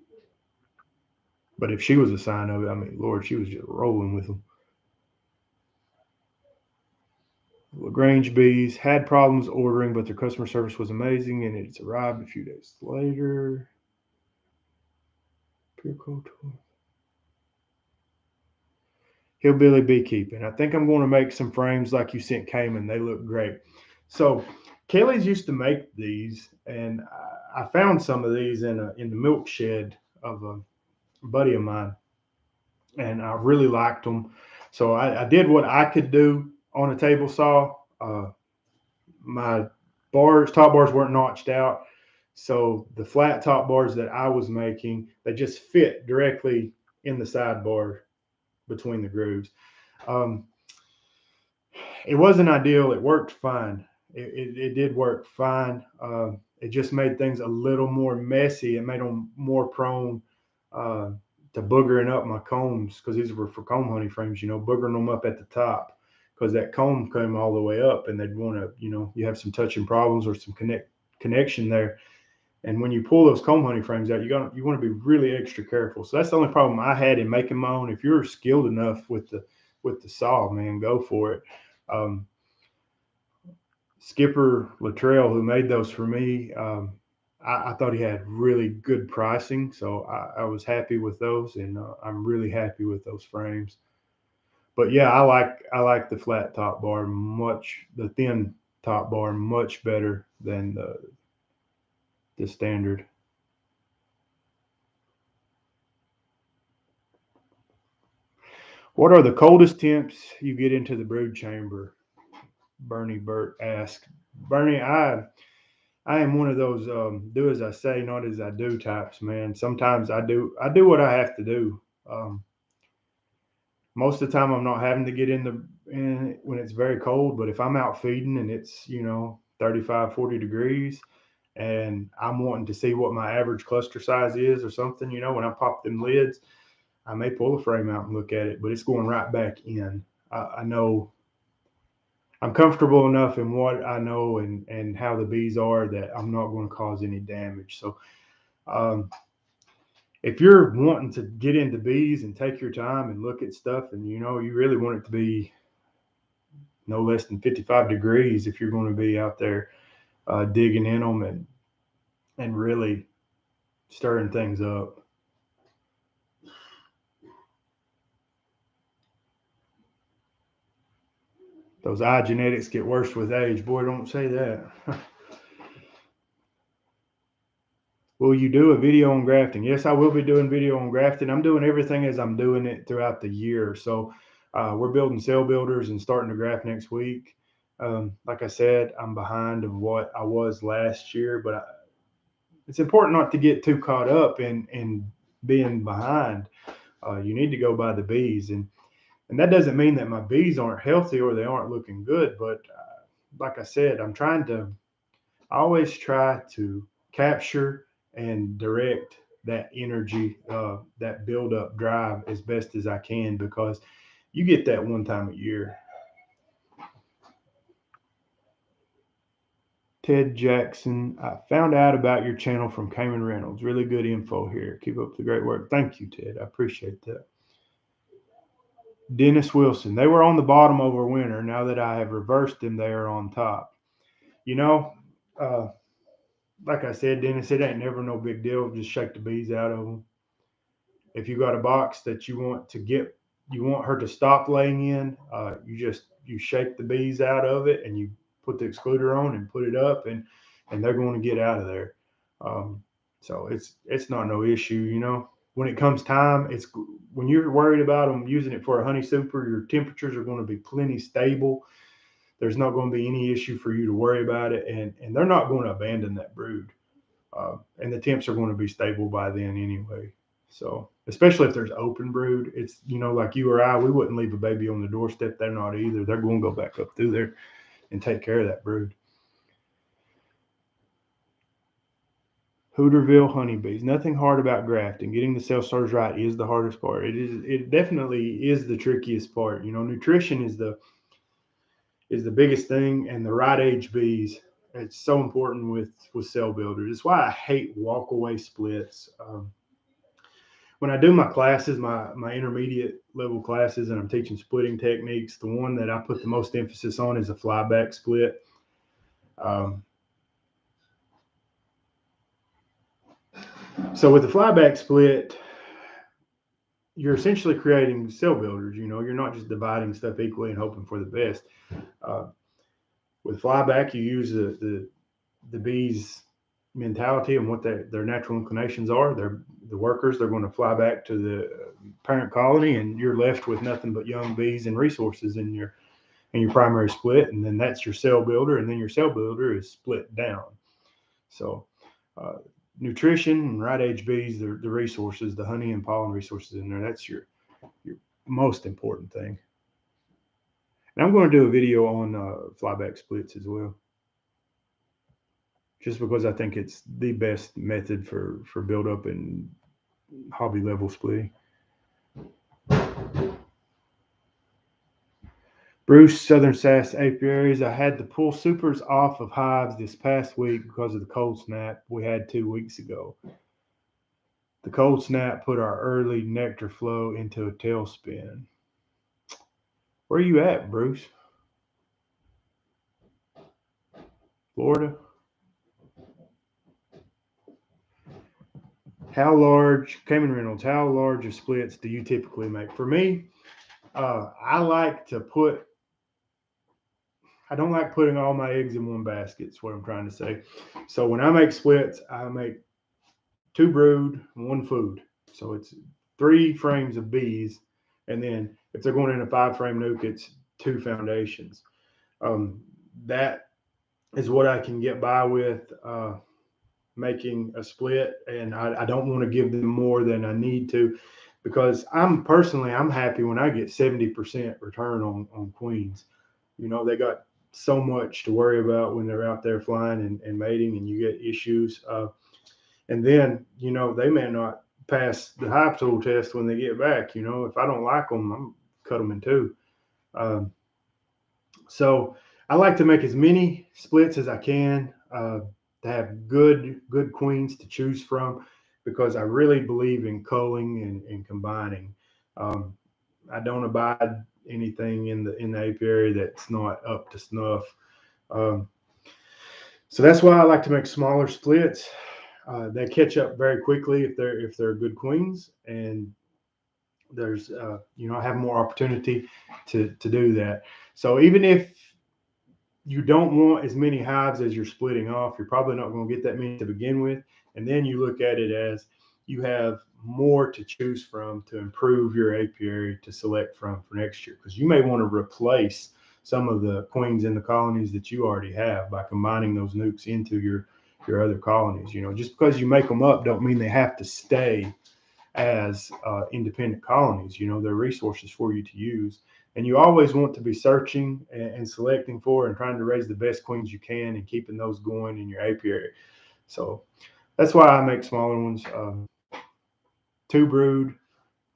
if she was a sign of it, Lord, she was just rolling with them. LaGrange bees had problems ordering, but their customer service was amazing, and it's arrived a few days later. Pure cold tool. Hillbilly beekeeping. I think I'm going to make some frames like you sent Cayman. They look great. So Kelly's used to make these, and I found some of these in the milk shed of a buddy of mine, and I really liked them. So I did what I could do on a table saw. My top bars weren't notched out, so the flat top bars that I was making, they just fit directly in the sidebar between the grooves. It wasn't ideal. It worked fine. It did work fine. It just made things a little more messy. It made them more prone to boogering up my combs, because these were for comb honey frames, boogering them up at the top, because that comb came all the way up, and they'd want to, you have some touching problems or some connection there. And when you pull those comb honey frames out, you want to be really extra careful. So that's the only problem I had in making my own. If you're skilled enough with the saw, man, go for it. Skipper Luttrell, who made those for me, I thought he had really good pricing, so I was happy with those, and I'm really happy with those frames. But yeah, I like the flat top bar the thin top bar much better than the standard. What are the coldest temps you get into the brood chamber? Bernie Burt asked. Bernie, I am one of those do as I say, not as I do types, man. Sometimes I do what I have to do. Most of the time I'm not having to get in when it's very cold, but if I'm out feeding and it's 35, 40 degrees, and I'm wanting to see what my average cluster size is or something, when I pop them lids, I may pull the frame out and look at it, but it's going right back in. I know I'm comfortable enough in what I know and how the bees are that I'm not going to cause any damage. So if you're wanting to get into bees and take your time and look at stuff, and you really want it to be no less than 55 degrees if you're going to be out there, digging in them and really stirring things up. Those eye genetics get worse with age. Boy, don't say that. Will you do a video on grafting? Yes, I will be doing video on grafting. I'm doing everything as I'm doing it throughout the year. So we're building cell builders and starting to graft next week. Like I said, I'm behind of what I was last year, but it's important not to get too caught up in being behind. You need to go by the bees, and that doesn't mean that my bees aren't healthy or they aren't looking good. But like I said, I always try to capture and direct that energy, that build up drive as best as I can, because you get that one time a year. Ted Jackson, I found out about your channel from Cayman Reynolds. Really good info here. Keep up the great work. Thank you, Ted. I appreciate that. Dennis Wilson, they were on the bottom over winter. Now that I have reversed them, they are on top. You know, uh, like I said, Dennis, it ain't never no big deal. Just shake the bees out of them. If you got a box that you want her to stop laying in, you shake the bees out of it and you put the excluder on and put it up, and they're going to get out of there. Um, so it's not no issue, you know. When it comes time, it's when you're worried about them using it for a honey super, your temperatures are going to be plenty stable. There's not going to be any issue for you to worry about it, and they're not going to abandon that brood. And the temps are going to be stable by then anyway. So, especially if there's open brood, it's, you know, like you or I, we wouldn't leave a baby on the doorstep. They're not either. They're going to go back up through there and take care of that brood. Hooterville honeybees. Nothing hard about grafting. Getting the cell starters right is the hardest part. It definitely is the trickiest part. You know, nutrition is the biggest thing, and the right age bees. It's so important with cell builders. It's why I hate walkaway splits. When I do my classes, my intermediate level classes, and I'm teaching splitting techniques, the one that I put the most emphasis on is a flyback split. Um, so with the flyback split, you're essentially creating cell builders. You know, you're not just dividing stuff equally and hoping for the best. Uh, with flyback, you use the bees mentality and what their natural inclinations are. They're the workers. They're going to fly back to the parent colony, and you're left with nothing but young bees and resources in your primary split. And then that's your cell builder, and then your cell builder is split down. So uh, nutrition and right age bees, the resources, the honey and pollen resources in there, that's your most important thing. And I'm going to do a video on flyback splits as well, just because I think it's the best method for build up and hobby level splitting. Bruce, Southern Sass Apiaries. I had to pull supers off of hives this past week because of the cold snap we had 2 weeks ago. The cold snap put our early nectar flow into a tailspin. Where are you at, Bruce? Florida? How large, Cayman Reynolds, how large of splits do you typically make? For me, I like to I don't like putting all my eggs in one basket, is what I'm trying to say. So when I make splits, I make 2 brood, 1 food. So it's 3 frames of bees. And then if they're going in a 5-frame nuke, it's 2 foundations. That is what I can get by with making a split. And I don't want to give them more than I need to, because I'm happy when I get 70% return on queens. You know, they got so much to worry about when they're out there flying and mating, and you get issues. And then, you know, they may not pass the hive tool test when they get back. You know, if I don't like them, I'm cut them in 2. So I like to make as many splits as I can to have good queens to choose from, because I really believe in culling and combining. I don't abide anything in the apiary that's not up to snuff. Um, So that's why I like to make smaller splits. They catch up very quickly if they're good queens, and there's I have more opportunity to do that. So even if you don't want as many hives as you're splitting off, you're probably not going to get that many to begin with. And then you look at it as you have more to choose from to improve your apiary to select from for next year, because you may want to replace some of the queens in the colonies that you already have by combining those nukes into your other colonies. Just because you make them up don't mean they have to stay as independent colonies. They're resources for you to use. And you always want to be searching and selecting for and trying to raise the best queens you can and keeping those going in your apiary. So that's why I make smaller ones. Two brood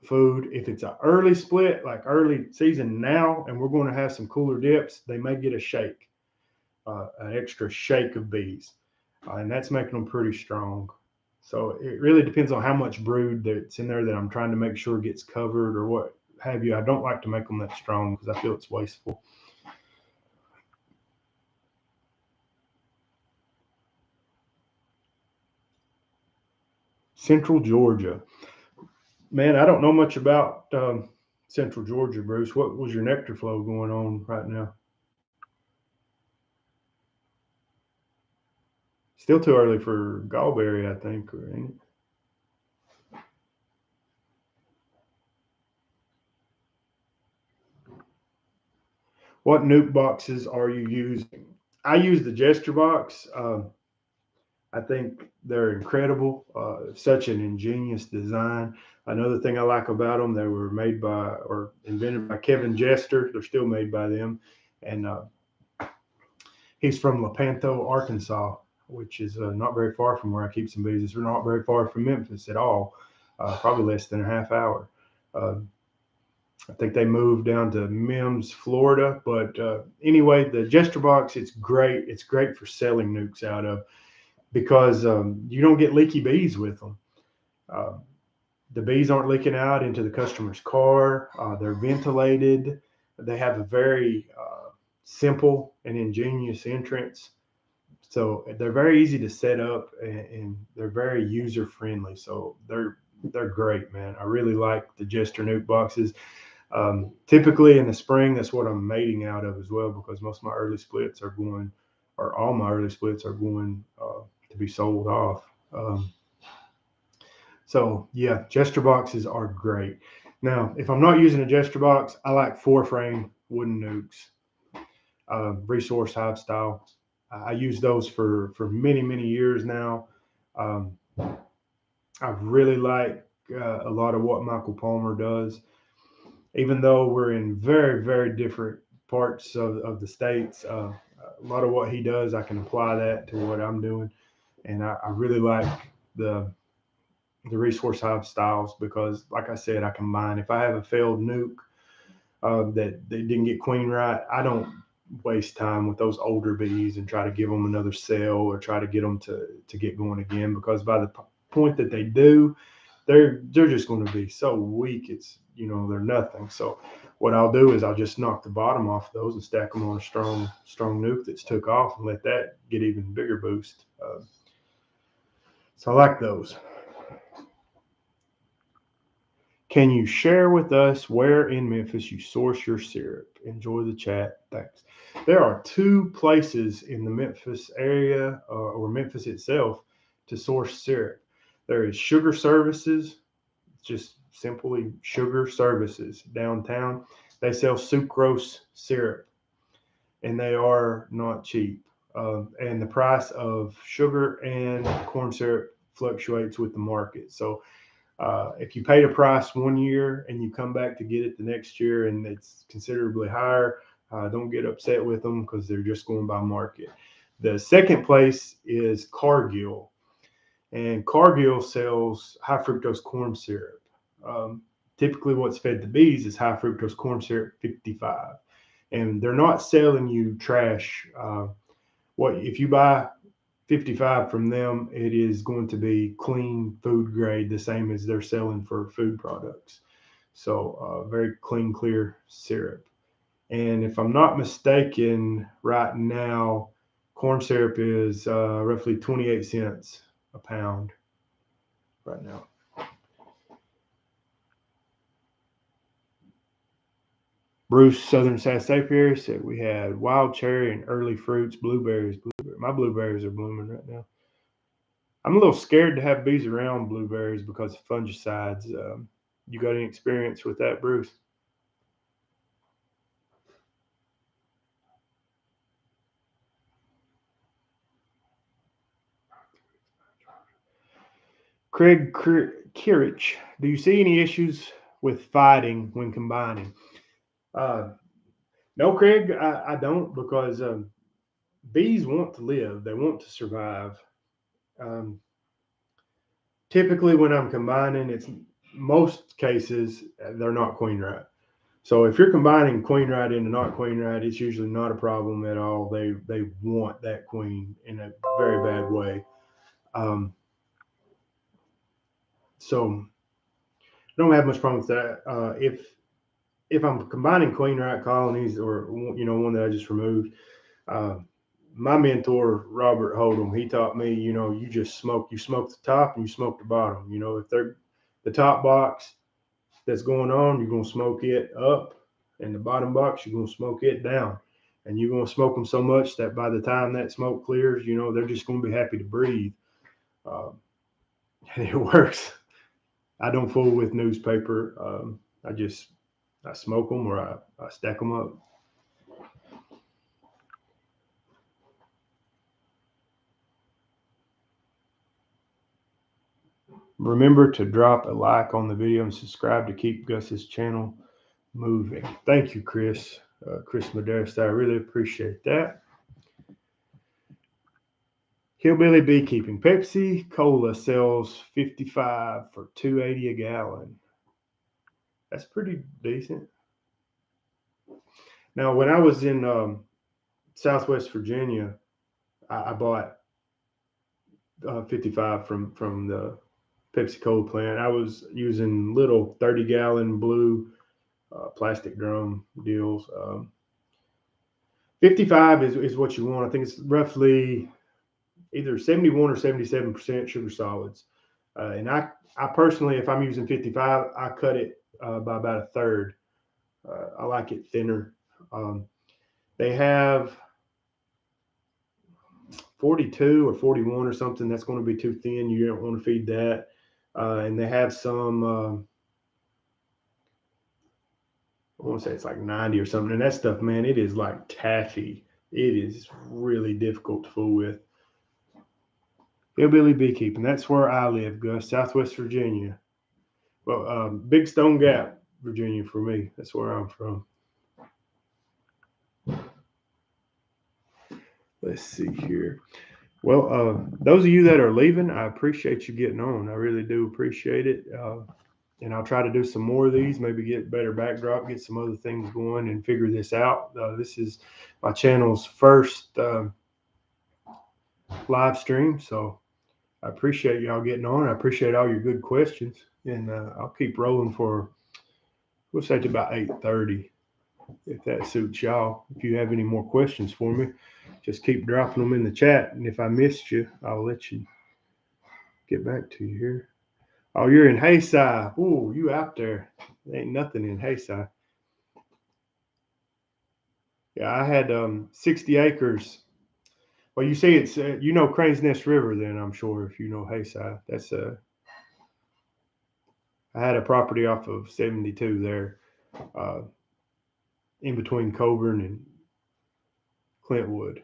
food. If it's an early split, like early season now, and we're going to have some cooler dips, they may get a shake, an extra shake of bees. And that's making them pretty strong. So it really depends on how much brood that's in there that I'm trying to make sure gets covered or what have you. I don't like to make them that strong because I feel it's wasteful. Central Georgia. Man, I don't know much about Central Georgia, Bruce. What was your nectar flow going on right now? Still too early for gallberry, I think, or ain't it? What nuke boxes are you using? I use the Jester box. I think they're incredible. Such an ingenious design. Another thing I like about them, they were made by or invented by Kevin Jester. They're still made by them, and he's from Lepanto, Arkansas, which is not very far from where I keep some bees. It's not very far from Memphis at all. Probably less than a half hour. Uh, I think they moved down to Mims, Florida. But anyway, the Jester box, it's great. It's great for selling nukes out of because you don't get leaky bees with them. Uh, the bees aren't leaking out into the customer's car. They're ventilated. They have a very simple and ingenious entrance. So they're very easy to set up and they're very user friendly. So they're great, man. I really like the Jester nuke boxes. Typically in the spring, that's what I'm mating out of as well, because most of my early splits are going, or all my early splits are going to be sold off. So yeah, Jester boxes are great. Now, if I'm not using a Jester box, I like 4-frame wooden nukes, resource hive style. I use those for many years now. Um, I really like a lot of what Michael Palmer does, even though we're in very different parts of the states. A lot of what he does, I can apply that to what I'm doing, and I really like the resource hive styles because, like I said, I combine. If I have a failed nuke that they didn't get queen right, I don't waste time with those older bees and try to give them another cell or try to get them to get going again, because by the point that they do, they're just going to be so weak. It's they're nothing. So what I'll do is I'll just knock the bottom off those and stack them on a strong nuke that's took off and let that get even bigger boost. So I like those. Can you share with us where in Memphis you source your syrup? Enjoy the chat. Thanks. There are two places in the Memphis area or Memphis itself to source syrup. There is Sugar Services, just simply Sugar Services downtown. They sell sucrose syrup, and they are not cheap. And the price of sugar and corn syrup fluctuates with the market. So if you paid a price one year and you come back to get it the next year and it's considerably higher, don't get upset with them because they're just going by market. The second place is Cargill, and Cargill sells high fructose corn syrup. Um, Typically, what's fed to bees is high fructose corn syrup 55, and they're not selling you trash. What if you buy 55 from them, it is going to be clean food grade, the same as they're selling for food products. So very clean, clear syrup. And if I'm not mistaken, right now, Corn syrup is roughly 28 cents a pound right now. Bruce, Southern Sass Apiary, said we had wild cherry and early fruits, blueberries. My blueberries are blooming right now. I'm a little scared to have bees around blueberries because of fungicides. You got any experience with that, Bruce? Craig Kirich, do you see any issues with fighting when combining? Uh, no, Craig, I don't, because bees want to live. They want to survive. Um, Typically, when I'm combining, it's most cases they're not queen right. So if you're combining queen right into not queen right, it's usually not a problem at all. They want that queen in a very bad way. Um, so I don't have much problem with that. If I'm combining queen right colonies, or one that I just removed, uh, my mentor Robert Hold'em, he taught me, you smoke the top and you smoke the bottom. If they're the top box that's going on, you're gonna smoke it up, and the bottom box you're gonna smoke it down, and you're gonna smoke them so much that by the time that smoke clears, they're just gonna be happy to breathe. And it works. I don't fool with newspaper. I smoke them, or I stack them up. Remember to drop a like on the video and subscribe to keep Gus's channel moving. Thank you, Chris. Chris Modesta, I really appreciate that. Hillbilly Beekeeping. Pepsi Cola sells 55 for $2.80 a gallon. That's pretty decent. Now, when I was in Southwest Virginia, I bought 55 from the Pepsi Cola plant. I was using little 30-gallon blue plastic drum deals. 55 is what you want. I think it's roughly either 71 or 77% sugar solids. And I personally, if I'm using 55, I cut it by about a third. I like it thinner. They have 42 or 41 or something. That's going to be too thin. You don't want to feed that. And they have some, I want to say it's like 90 or something. And that stuff, man, it is like taffy. It is really difficult to fool with. Hillbilly Beekeeping. That's where I live, Gus, Southwest Virginia. Well, Big Stone Gap, Virginia for me. That's where I'm from. Let's see here. Well, those of you that are leaving, I appreciate you getting on. I really do appreciate it. And I'll try to do some more of these, maybe get better backdrop, get some other things going and figure this out. This is my channel's first live stream. So I appreciate y'all getting on. I appreciate all your good questions. And I'll keep rolling for, we'll say to about 8:30, if that suits y'all. If you have any more questions for me, just keep dropping them in the chat. And if I missed you, I'll let you get back to you here. Oh, you're in Hayside. Oh, you out there. There ain't nothing in Hayside. Yeah, I had 60 acres. Well, you see, it's Crane's Nest River. Then I'm sure if you know Hayside, that's I had a property off of 72 there, in between Coburn and Clintwood.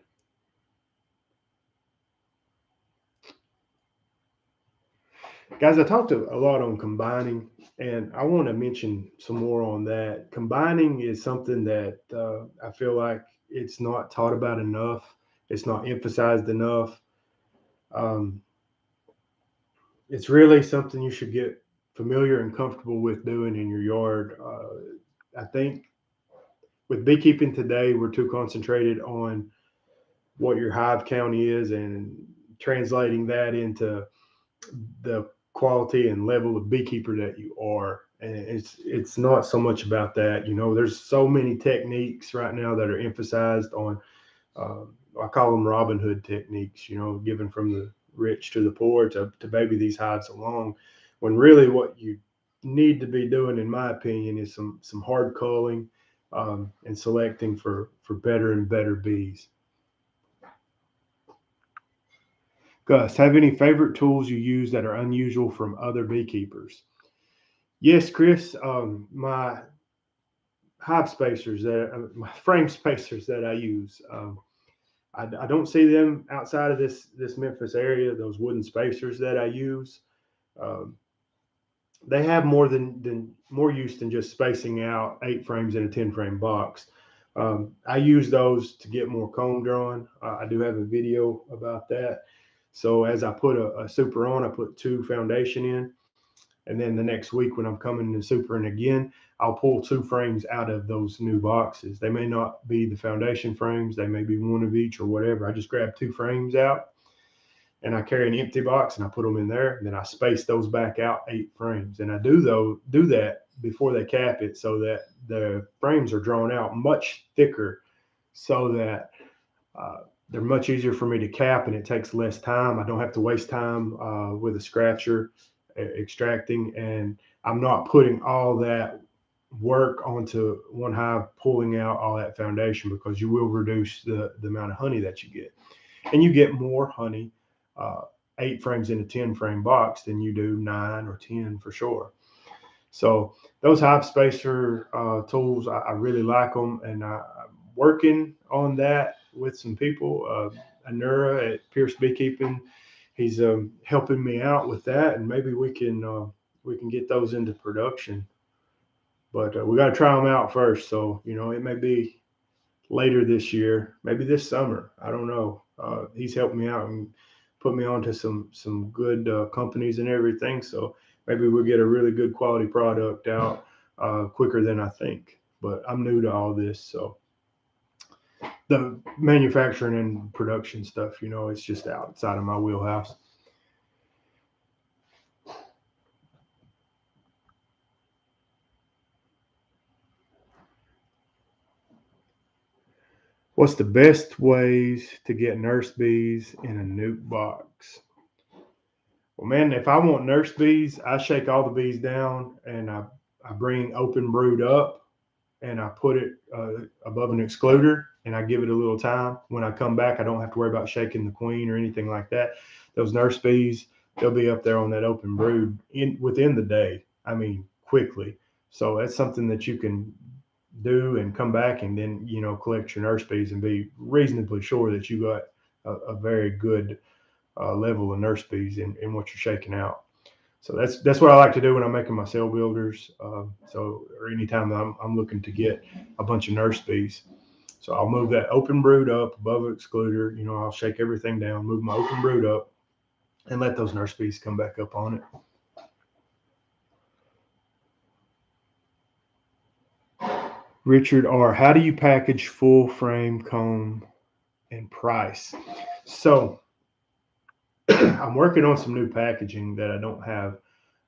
Guys, I talked a lot on combining, and I want to mention some more on that. Combining is something that I feel like it's not taught about enough. It's not emphasized enough. It's really something you should get familiar and comfortable with doing in your yard. I think with beekeeping today, we're too concentrated on what your hive count is and translating that into the quality and level of beekeeper that you are. And it's not so much about that. There's so many techniques right now that are emphasized on I call them Robin Hood techniques, giving from the rich to the poor to baby these hives along, when really what you need to be doing, in my opinion, is some hard culling, and selecting for better and better bees. Gus, have any favorite tools you use that are unusual from other beekeepers? Yes, Chris. My hive spacers my frame spacers that I use. I don't see them outside of this Memphis area. Those wooden spacers that I use, um, they have more use than just spacing out 8 frames in a 10 frame box. I use those to get more comb drawn. I do have a video about that. So as I put a super on, I put 2 foundation in, and then the next week when I'm coming to super in again, I'll pull 2 frames out of those new boxes. They may not be the foundation frames, they may be one of each or whatever. I just grab 2 frames out and I carry an empty box and I put them in there. And then I space those back out 8 frames. And I do that before they cap it, so that the frames are drawn out much thicker, so that they're much easier for me to cap, and it takes less time. I don't have to waste time with a scratcher extracting, and I'm not putting all that work onto one hive, pulling out all that foundation, because you will reduce the amount of honey that you get. And you get more honey, uh, 8 frames in a 10 frame box, than you do 9 or 10 for sure. So those hive spacer tools, I really like them, and I'm working on that with some people. Anura at Pierce Beekeeping, he's helping me out with that, and maybe we can get those into production. But we got to try them out first. So it may be later this year, maybe this summer. I don't know. He's helped me out and put me onto some good companies and everything. So maybe we'll get a really good quality product out quicker than I think. But I'm new to all this, so the manufacturing and production stuff, it's just outside of my wheelhouse. What's the best ways to get nurse bees in a Nuke box? Well, man, if I want nurse bees, I shake all the bees down and I bring open brood up and I put it above an excluder and I give it a little time. When I come back, I don't have to worry about shaking the queen or anything like that. Those nurse bees, they'll be up there on that open brood within the day. I mean, quickly. So that's something that you can do and come back and then, collect your nurse bees and be reasonably sure that you got a very good level of nurse bees in what you're shaking out. So that's what I like to do when I'm making my cell builders. Or anytime that I'm looking to get a bunch of nurse bees. So I'll move that open brood up above an excluder. I'll shake everything down, move my open brood up, and let those nurse bees come back up on it. Richard R., how do you package full frame comb and price? So I'm working on some new packaging that I don't have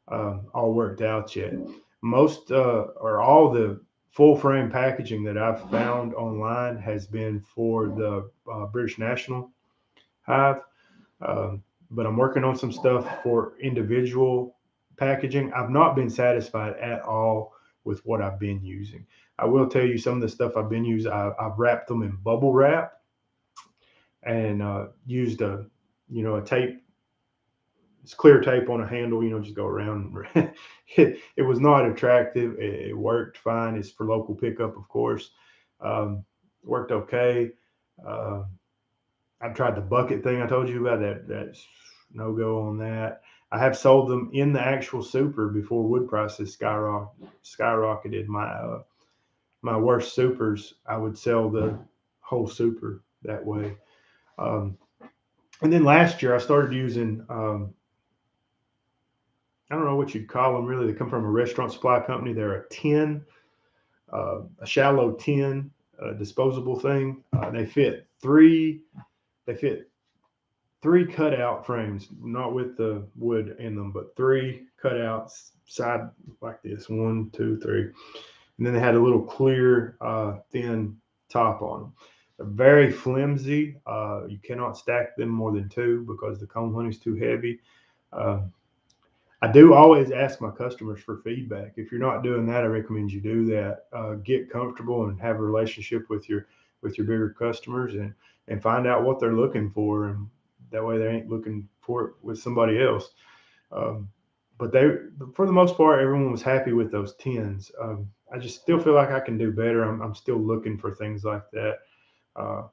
all worked out yet. Most or all the full frame packaging that I've found online has been for the British National Hive, but I'm working on some stuff for individual packaging. I've not been satisfied at all with what I've been using. I will tell you some of the stuff I've been using. I've wrapped them in bubble wrap and used a tape. It's clear tape on a handle, just go around. It was not attractive. It worked fine. It's for local pickup, of course. Worked okay. Uh, I've tried the bucket thing I told you about. That's no go on that. I have sold them in the actual super before wood prices skyrocketed. My worst supers, I would sell the whole super that way. Um, and then last year I started using I don't know what you'd call them really. They come from a restaurant supply company. They're a shallow tin disposable thing. They fit three cutout frames, not with the wood in them, but 3 cutouts side like this, 1, 2, 3. And then they had a little clear thin top on them. They're very flimsy. You cannot stack them more than two because the comb honey is too heavy. Uh, I do always ask my customers for feedback. If you're not doing that, I recommend you do that. Get comfortable and have a relationship with your bigger customers, and find out what they're looking for, and that way they ain't looking for it with somebody else. Um, but for the most part, everyone was happy with those tins. I just still feel like I can do better. I'm still looking for things like that. Uh,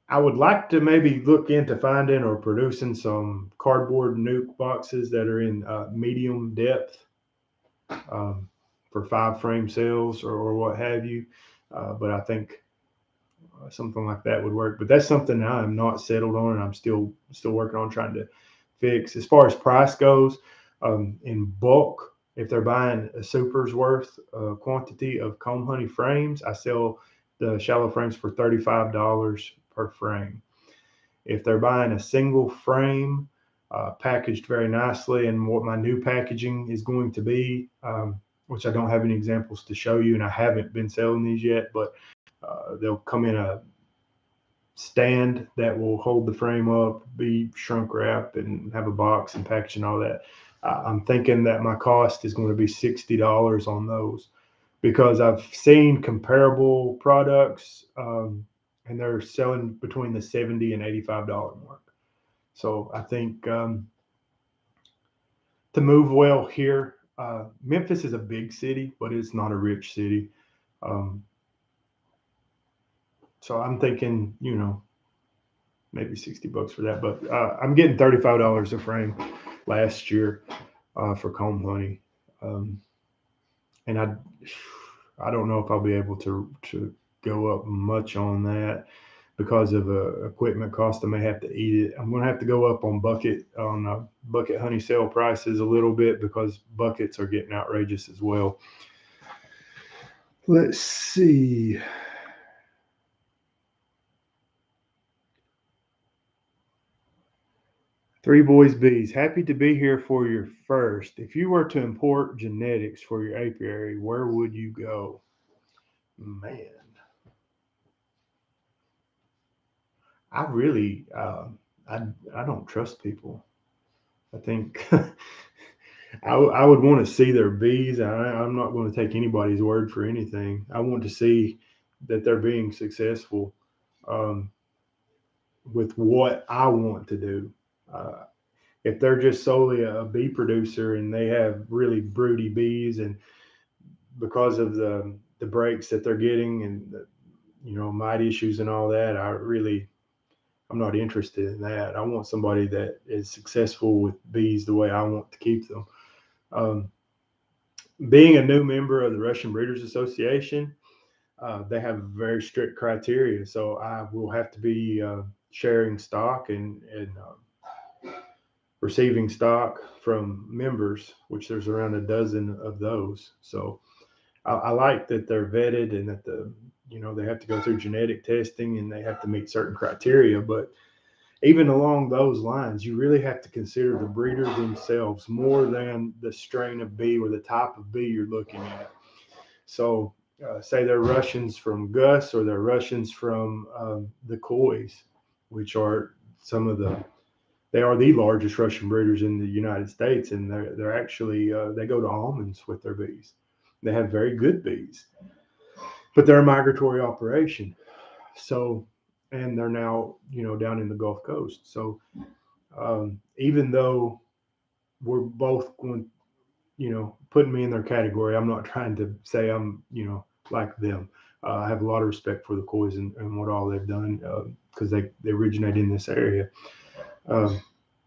I would like to maybe look into finding or producing some cardboard nuke boxes that are in medium depth, um, for 5 frame sales, or what have you. But I think something like that would work. But that's something I am not settled on, and I'm still working on trying to fix. As far as price goes, in bulk, if they're buying a super's worth quantity of comb honey frames, I sell the shallow frames for $35 per frame. If they're buying a single frame, packaged very nicely, and what my new packaging is going to be, which I don't have any examples to show you, and I haven't been selling these yet, but they'll come in a stand that will hold the frame up, be shrunk wrap, and have a box and package and all that. I'm thinking that my cost is going to be $60 on those, because I've seen comparable products, and they're selling between the $70 and $85 mark. So I think, to move well here, Memphis is a big city, but it's not a rich city. Um, so I'm thinking, maybe $60 for that. But I'm getting $35 a frame last year for comb honey, um, and I don't know if I'll be able to go up much on that because of equipment cost. I may have to eat it. I'm going to have to go up on bucket honey sale prices a little bit, because buckets are getting outrageous as well. Let's see. Three Boys Bees, happy to be here for your first. If you were to import genetics for your apiary, where would you go? Man, I really, I don't trust people. I think I would want to see their bees. I'm not going to take anybody's word for anything. I want to see that they're being successful, um, with what I want to do. Uh, if they're just solely a bee producer and they have really broody bees, and because of the breaks that they're getting, and the, mite issues and all that, I'm not interested in that. I want somebody that is successful with bees the way I want to keep them. Um, Being a new member of the Russian Breeders Association, they have very strict criteria, so I will have to be sharing stock, and receiving stock from members, which there's around a dozen of those. So I like that they're vetted, and that they have to go through genetic testing, and they have to meet certain criteria. But even along those lines, you really have to consider the breeder themselves more than the strain of bee or the type of bee you're looking at. So, say they're Russians from Gus, or they're Russians from the Coys, which are some of they are the largest Russian breeders in the United States, and they're actually they go to almonds with their bees. They have very good bees, but they're a migratory operation. So, and they're now down in the Gulf Coast. So, even though we're both going, putting me in their category, I'm not trying to say I'm like them. I have a lot of respect for the Coys, and what all they've done, because they originate in this area. Um,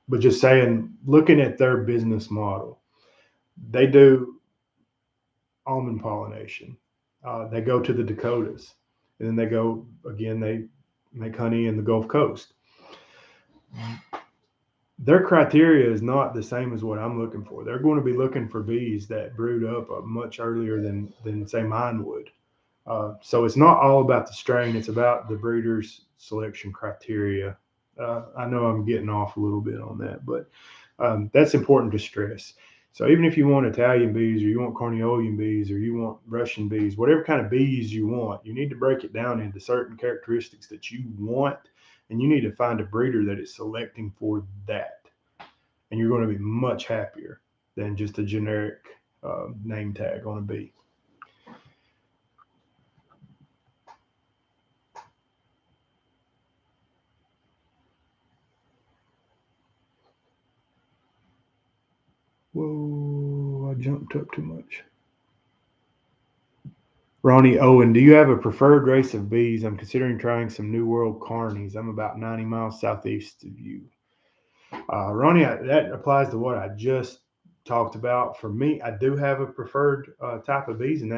but just saying, looking at their business model, they do almond pollination. They go to the Dakotas, and then they go again. They make honey in the Gulf Coast. Their criteria is not the same as what I'm looking for. They're going to be looking for bees that brood up much earlier than say mine would. So it's not all about the strain; it's about the breeder's selection criteria. I know I'm getting off a little bit on that, but that's important to stress. So even if you want Italian bees or you want Cornelian bees or you want Russian bees, whatever kind of bees you want, you need to break it down into certain characteristics that you want, and you need to find a breeder that is selecting for that. And you're going to be much happier than just a generic name tag on a bee. Whoa, I jumped up too much. Ronnie Owen, do you have a preferred race of bees? I'm considering trying some New World Carnies. I'm about 90 miles southeast of you. Ronnie, that applies to what I just talked about. For me, I do have a preferred type of bees, and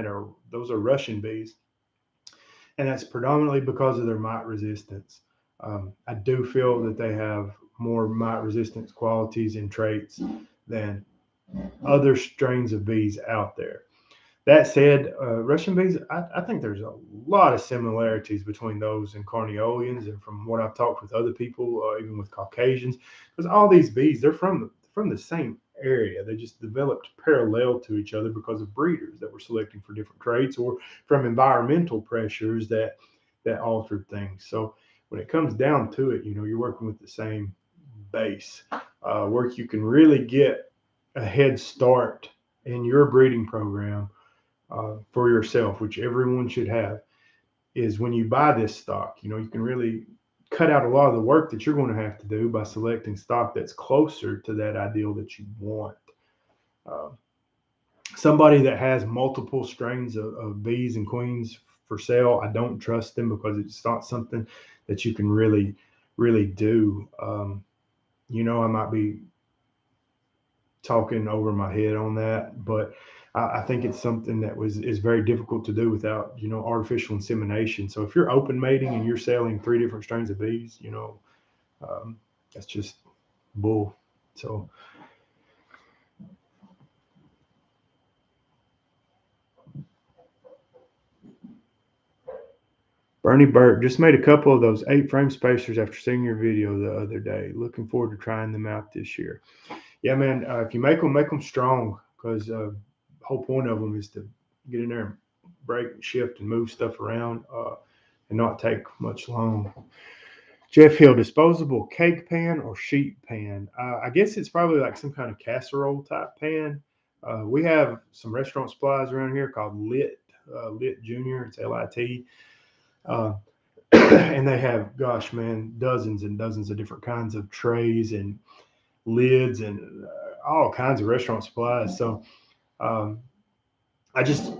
those are Russian bees, and that's predominantly because of their mite resistance. I do feel that they have more mite resistance qualities and traits than other strains of bees out there. That said, Russian bees, I think there's a lot of similarities between those and Carniolians, and from what I've talked with other people, even with Caucasians, because all these bees, they're from the same area. They just developed parallel to each other because of breeders that were selecting for different traits, or from environmental pressures that altered things. So when it comes down to it, you're working with the same base, where you can really get a head start in your breeding program for yourself, which everyone should have, is when you buy this stock. You can really cut out a lot of the work that you're going to have to do by selecting stock that's closer to that ideal that you want. Uh, Somebody that has multiple strains of bees and queens for sale, I don't trust them because it's not something that you can really do. I might be talking over my head on that, but I think it's something that is very difficult to do without artificial insemination. So if you're open mating and you're selling 3 different strains of bees, um, that's just bull. So Bernie Burke just made a couple of those 8 frame spacers after seeing your video the other day. Looking forward to trying them out this year. Yeah, man. If you make them strong, because the whole point of them is to get in there and break, and shift, and move stuff around, and not take much long. Jeff Hill, disposable cake pan or sheet pan? I guess it's probably like some kind of casserole type pan. We have some restaurant supplies around here called Lit Junior. It's LIT. Uh, and they have, gosh, man, dozens and dozens of different kinds of trays and lids and all kinds of restaurant supplies. So um, I just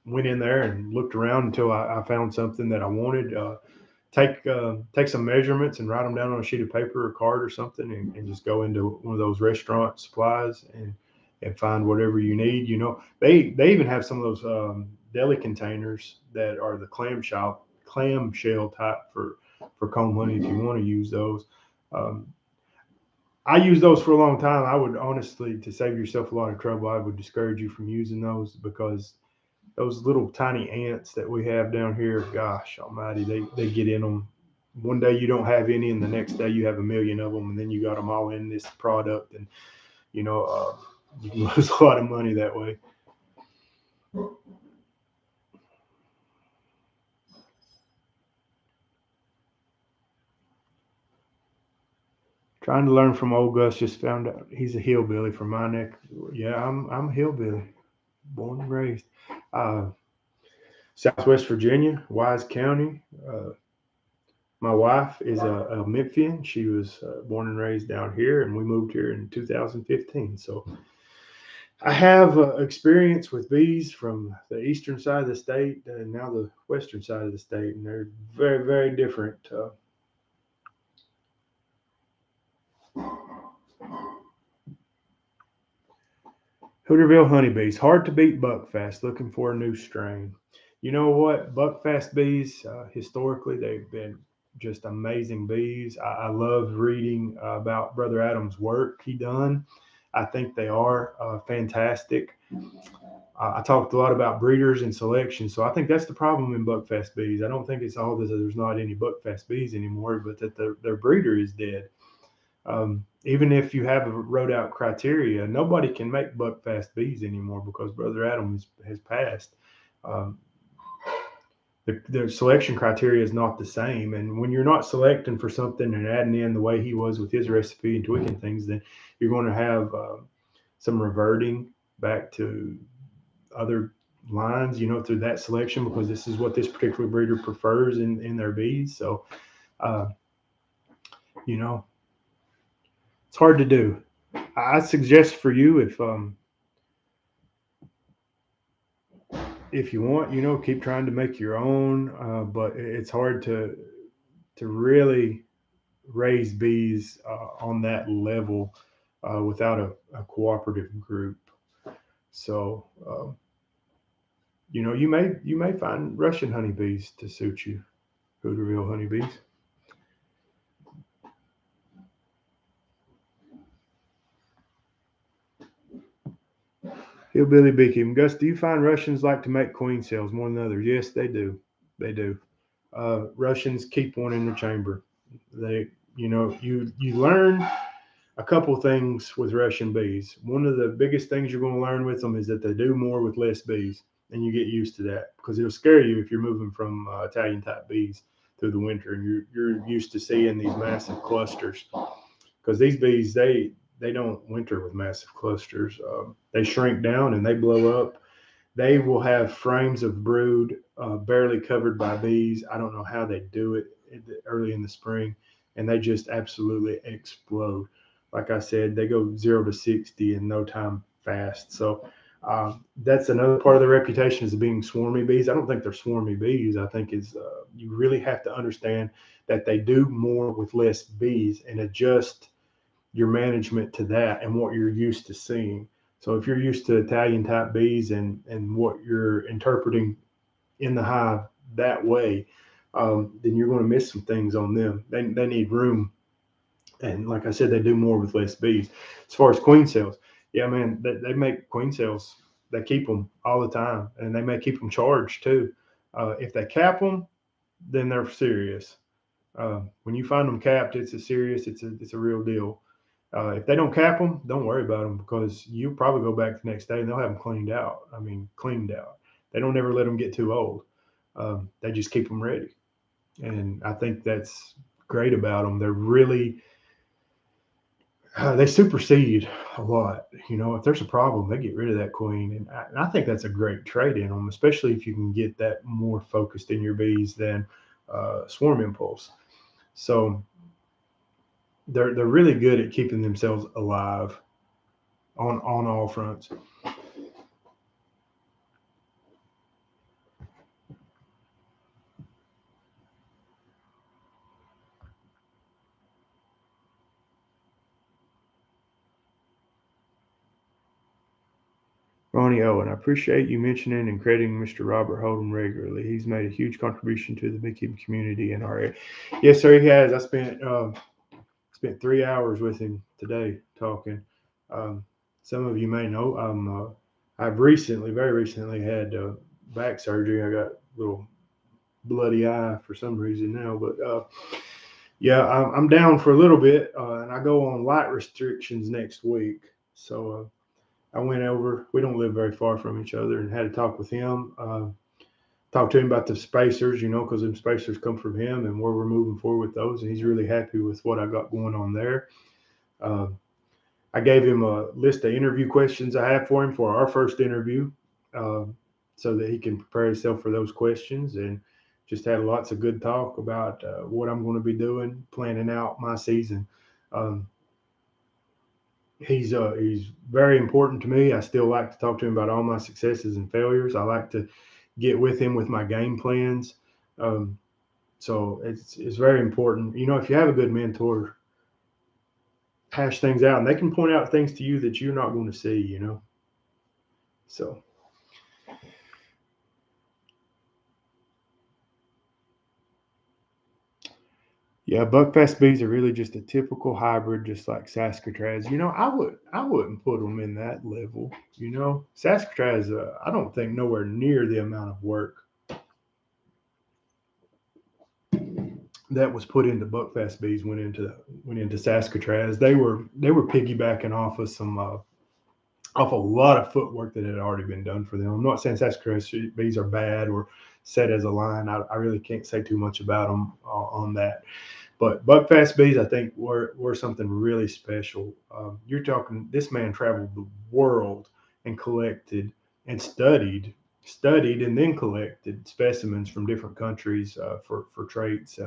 went in there and looked around until I found something that I wanted. Take some measurements and write them down on a sheet of paper or card or something, and just go into one of those restaurant supplies and find whatever you need. They even have some of those deli containers that are the clamshell type for comb honey if you want to use those. Um, I used those for a long time. I would honestly, to save yourself a lot of trouble, I would discourage you from using those, because those little tiny ants that we have down here, gosh almighty, they get in them. One day you don't have any, and the next day you have a million of them, and then you got them all in this product, and you know uh, you can lose a lot of money that way. Trying to learn from old Gus, just found out he's a hillbilly from my neck. Yeah, I'm a hillbilly, born and raised. Uh, Southwest Virginia, Wise County. My wife is a Memphian. She was born and raised down here, and we moved here in 2015. So I have experience with bees from the eastern side of the state and now the western side of the state, and they're very, very different. Hooterville honeybees, hard to beat Buckfast. Looking for a new strain. You know what? Buckfast bees, historically, they've been just amazing bees. I love reading about Brother Adams' work he done. I think they are fantastic. I talked a lot about breeders and selection, so I think that's the problem in Buckfast bees. I don't think it's all that there's not any Buckfast bees anymore, but that their breeder is dead. even if you have a wrote out criteria, nobody can make buckfast bees anymore because Brother Adam has passed. Um, the selection criteria is not the same. And when you're not selecting for something and adding in the way he was with his recipe and tweaking things, then you're going to have some reverting back to other lines, through that selection because this is what this particular breeder prefers in their bees. So, uh, you know, it's hard to do. I suggest for you if you want, keep trying to make your own, but it's hard to really raise bees on that level without a cooperative group. So you may find Russian honeybees to suit you, Hooterville honeybees. Hillbilly beekeeping. Gus, do you find Russians like to make queen cells more than others? Yes, they do. They do. Russians keep one in the chamber. They, you learn a couple things with Russian bees. One of the biggest things you're going to learn with them is that they do more with less bees, and you get used to that because it'll scare you if you're moving from Italian type bees through the winter and you're used to seeing these massive clusters. Because these bees they don't winter with massive clusters. They shrink down and they blow up. They will have frames of brood barely covered by bees. I don't know how they do it early in the spring, and they just absolutely explode. Like I said, they go 0 to 60 in no time fast. So that's another part of the reputation is being swarmy bees. I don't think they're swarmy bees. I think is you really have to understand that they do more with less bees and adjust your management to that and what you're used to seeing. So if you're used to Italian type bees and what you're interpreting in the hive that way, then you're going to miss some things on them. They need room, and like I said, they do more with less bees. As far as queen cells, yeah, man, they make queen cells. They keep them all the time, and they may keep them charged too. If they cap them, then they're serious. When you find them capped, it's a serious, it's a real deal. If they don't cap them, don't worry about them because you probably go back the next day and they'll have them cleaned out. I mean, cleaned out. They don't ever let them get too old. They just keep them ready, and I think that's great about them. They're really they supersede a lot. If there's a problem, they get rid of that queen, and I think that's a great trade in them, especially if you can get that more focused in your bees than swarm impulse. So they're really good at keeping themselves alive on all fronts. Ronnie Owen, I appreciate you mentioning and crediting Mr. Robert Holden regularly. He's made a huge contribution to the beekeeping community in our area. Yes, sir, he has. I spent 3 hours with him today talking. Um, some of you may know I've recently, very recently, had back surgery. I got a little bloody eye for some reason now, but yeah, I'm down for a little bit, and I go on light restrictions next week. So I went over. We don't live very far from each other, and had a talk with him. Talked to him about the spacers, because them spacers come from him, and where we're moving forward with those. And he's really happy with what I got going on there. Uh, I gave him a list of interview questions I have for him for our first interview, uh, so that he can prepare himself for those questions. And just had lots of good talk about what I'm going to be doing, planning out my season. Um, he's very important to me. I still like to talk to him about all my successes and failures. I like to get with him with my game plans. Um, so it's very important. If you have a good mentor, hash things out, and they can point out things to you that you're not going to see. So yeah, buckfast bees are really just a typical hybrid, just like Saskatraz. I wouldn't put them in that level. Saskatraz, I don't think nowhere near the amount of work that was put into Buckfast bees went into Saskatraz. They were piggybacking off of some off a lot of footwork that had already been done for them. I'm not saying Saskatraz bees are bad or set as a line. I really can't say too much about them on that. But Buckfast bees, I think, were something really special. You're talking. This man traveled the world and collected and studied and then collected specimens from different countries for traits.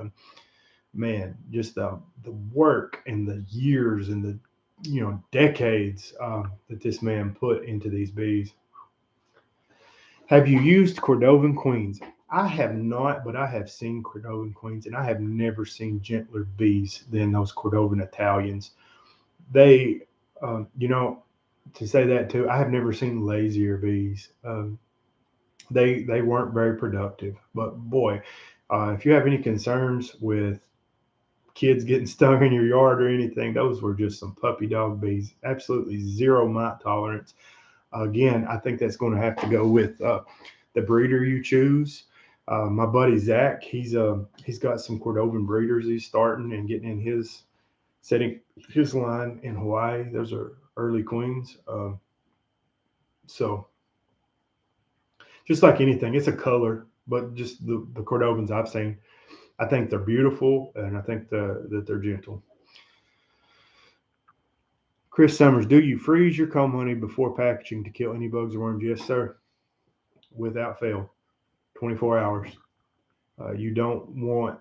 Man, just the work and the years and the decades that this man put into these bees. Have you used Cordovan queens? I have not, but I have seen Cordovan queens, and I have never seen gentler bees than those Cordovan Italians. They, you know, to say that too, I have never seen lazier bees. They weren't very productive, but boy, if you have any concerns with kids getting stung in your yard or anything, those were just some puppy dog bees. Absolutely zero mite tolerance. Again, I think that's going to have to go with the breeder you choose. My buddy Zach, he's got some Cordovan breeders he's starting and getting in his setting his line in Hawaii. Those are early queens. So just like anything, it's a color, but just the Cordovans I've seen, I think they're beautiful and I think that they're gentle. Chris Summers, do you freeze your comb honey before packaging to kill any bugs or worms? Yes, sir, without fail. 24 hours. You don't want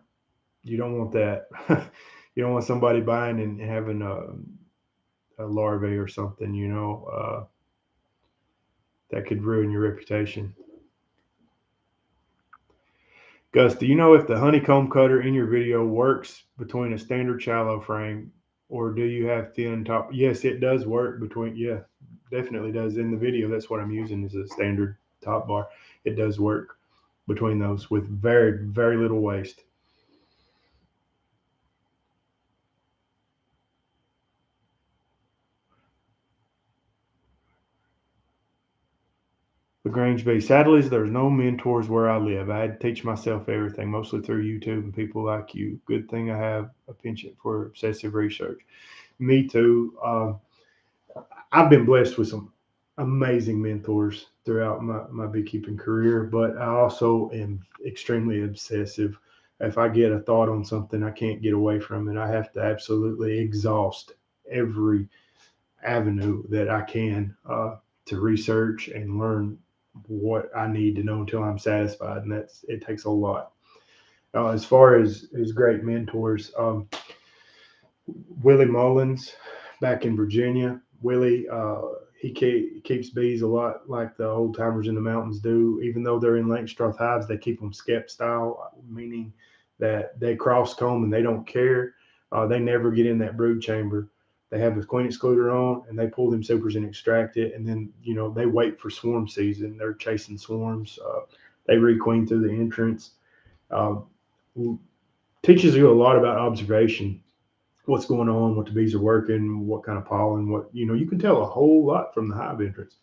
that. You don't want somebody buying and having a larvae or something. That could ruin your reputation. Gus, do you know if the honeycomb cutter in your video works between a standard shallow frame, or do you have thin top? Yes, it does work between. Yeah, definitely does. In the video, that's what I'm using is a standard top bar. It does work between those with very, very little waste. LaGrange Bay. Sadly, there's no mentors where I live. I had to teach myself everything, mostly through YouTube and people like you. Good thing I have a penchant for obsessive research. Me too. I've been blessed with some amazing mentors throughout my beekeeping career, but I also am extremely obsessive. If I get a thought on something, I can't get away from it. I have to absolutely exhaust every avenue that I can to research and learn what I need to know until I'm satisfied, and it takes a lot. As far as great mentors, Willie Mullins back in Virginia. Willie, keeps bees a lot like the old timers in the mountains do. Even though they're in Langstroth hives, they keep them skep style, meaning that they cross comb and they don't care. They never get in that brood chamber. They have the queen excluder on and they pull them supers and extract it. And then, they wait for swarm season. They're chasing swarms. They requeen through the entrance. Uh, Teaches you a lot about observation, what's going on, what the bees are working, what kind of pollen, you can tell a whole lot from the hive entrance.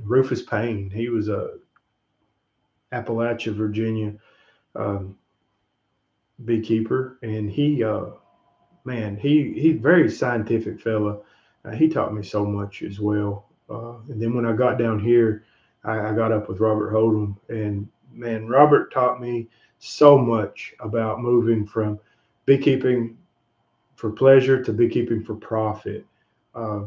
Rufus Payne, he was a Appalachia, Virginia um, beekeeper, and he very scientific fella. He taught me so much as well. And then when I got down here, I got up with Robert Hodum, and man, Robert taught me so much about moving from beekeeping for pleasure to beekeeping for profit. Uh,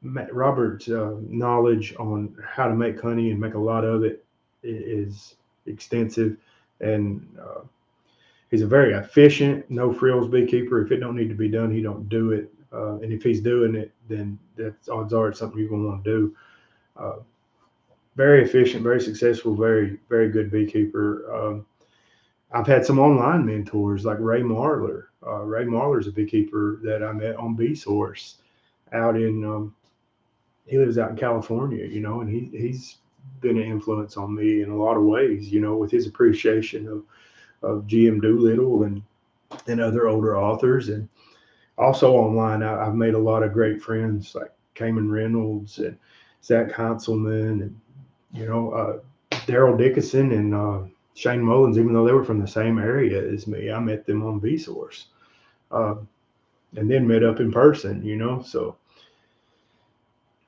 Robert's knowledge on how to make honey and make a lot of it is extensive, and he's a very efficient, no frills beekeeper. If it don't need to be done, he don't do it. And if he's doing it, then that's odds are it's something you're gonna want to do. Uh, Very efficient, very successful, very very good beekeeper. I've had some online mentors like Ray Marler. Ray Marler's a beekeeper that I met on Bee Source out in he lives out in California, and he's been an influence on me in a lot of ways, with his appreciation of GM Doolittle and other older authors. And also online, I've made a lot of great friends like Cayman Reynolds and Zach Heinzelman and, Daryl Dickinson and Shane Mullins, even though they were from the same area as me, I met them on Vsauce, and then met up in person. So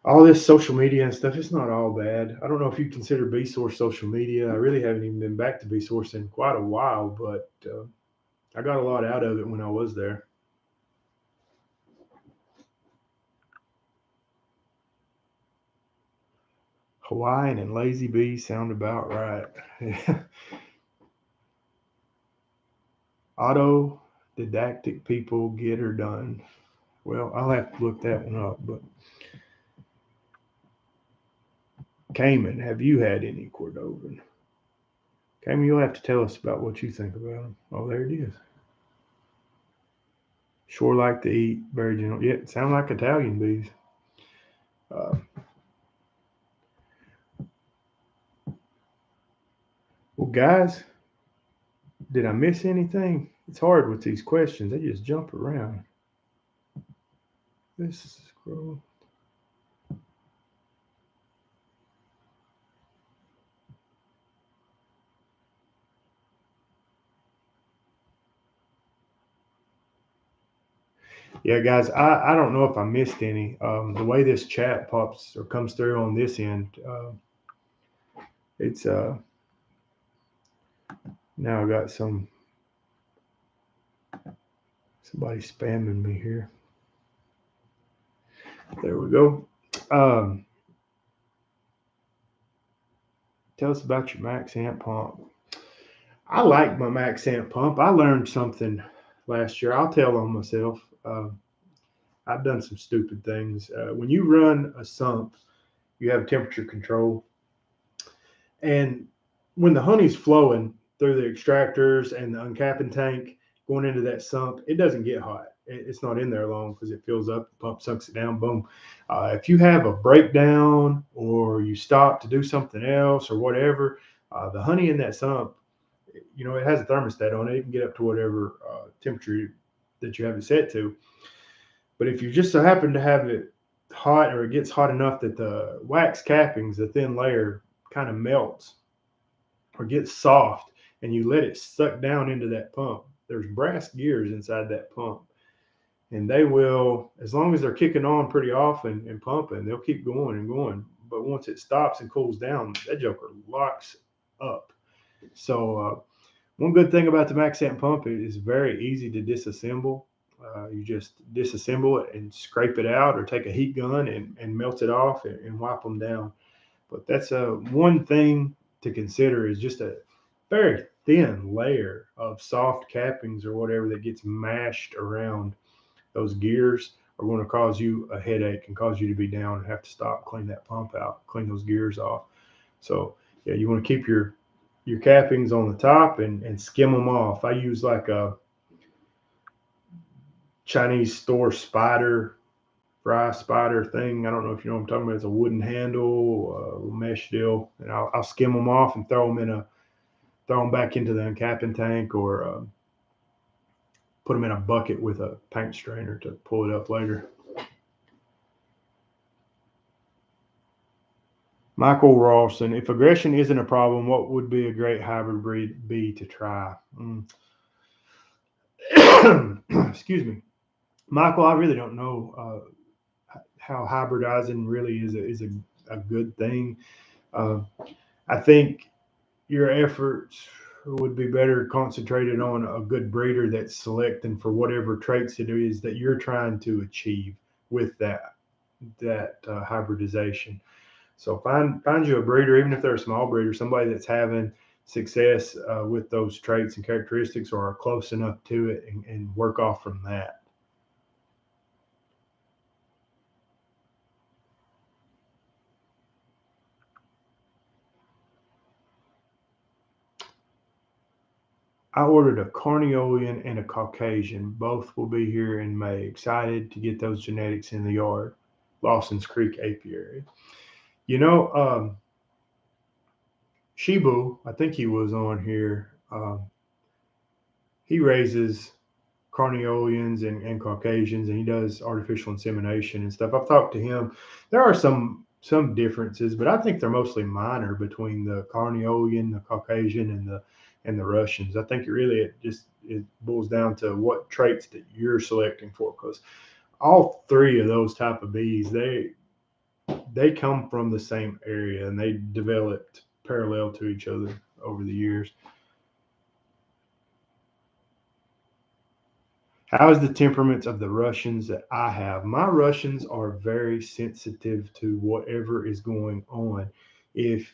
all this social media and stuff, it's not all bad. I don't know if you consider Vsauce social media. I really haven't even been back to Vsauce in quite a while, but I got a lot out of it when I was there. Hawaiian and Lazy Bee sound about right. Autodidactic people get her done. Well, I'll have to look that one up. But Cayman, have you had any Cordovan? Cayman, you'll have to tell us about what you think about them. Oh, there it is. Sure like to eat, very gentle. Yeah, sound like Italian bees. Uh, well, guys, did I miss anything? It's hard with these questions. They just jump around. This is scroll. Yeah, guys, I don't know if I missed any. The way this chat pops or comes through on this end, it's now I got somebody spamming me here. There we go. Um, Tell us about your max amp pump. I like my max amp pump. I learned something last year. I'll tell on myself. I've done some stupid things. When you run a sump, you have temperature control, and when the honey's flowing through the extractors and the uncapping tank going into that sump, it doesn't get hot. It's not in there long because it fills up, the pump sucks it down, boom. If you have a breakdown or you stop to do something else or whatever, the honey in that sump, it has a thermostat on it. It can get up to whatever temperature that you have it set to. But if you just so happen to have it hot or it gets hot enough that the wax cappings, the thin layer, kind of melts or gets soft and you let it suck down into that pump, there's brass gears inside that pump. And they will, as long as they're kicking on pretty often and pumping, they'll keep going and going. But once it stops and cools down, that joker locks up. So one good thing about the Max Amp pump is very easy to disassemble. You just disassemble it and scrape it out, or take a heat gun and melt it off and wipe them down. But that's one thing to consider, is just a very thin layer of soft cappings or whatever that gets mashed around those gears are going to cause you a headache and cause you to be down and have to stop, clean that pump out, clean those gears off. So yeah, you want to keep your cappings on the top and skim them off. I use like a Chinese store spider, fry spider thing. I don't know if you know what I'm talking about. It's a wooden handle, a mesh deal, and I'll skim them off and throw them back into the uncapping tank, or put them in a bucket with a paint strainer to pull it up later. Michael Rawson, if aggression isn't a problem, what would be a great hybrid breed be to try? Excuse me, Michael. I really don't know how hybridizing really is a good thing. Uh, I think your efforts would be better concentrated on a good breeder that's selecting for whatever traits it is that you're trying to achieve with that hybridization. So find you a breeder, even if they're a small breeder, somebody that's having success with those traits and characteristics, or are close enough to it, and work off from that. I ordered a Carniolan and a Caucasian. Both will be here in May. Excited to get those genetics in the yard. Lawson's Creek Apiary. You know, Shibu, I think he was on here. He raises Carniolians, and Caucasians, and he does artificial insemination and stuff. I've talked to him. There are some some differences, but I think they're mostly minor between the Carniolan, the Caucasian, and the Russians. I think it boils down to what traits that you're selecting for, because all three of those type of bees, they come from the same area and they developed parallel to each other over the years. How is the temperaments of the Russians that I have? My Russians are very sensitive to whatever is going on. If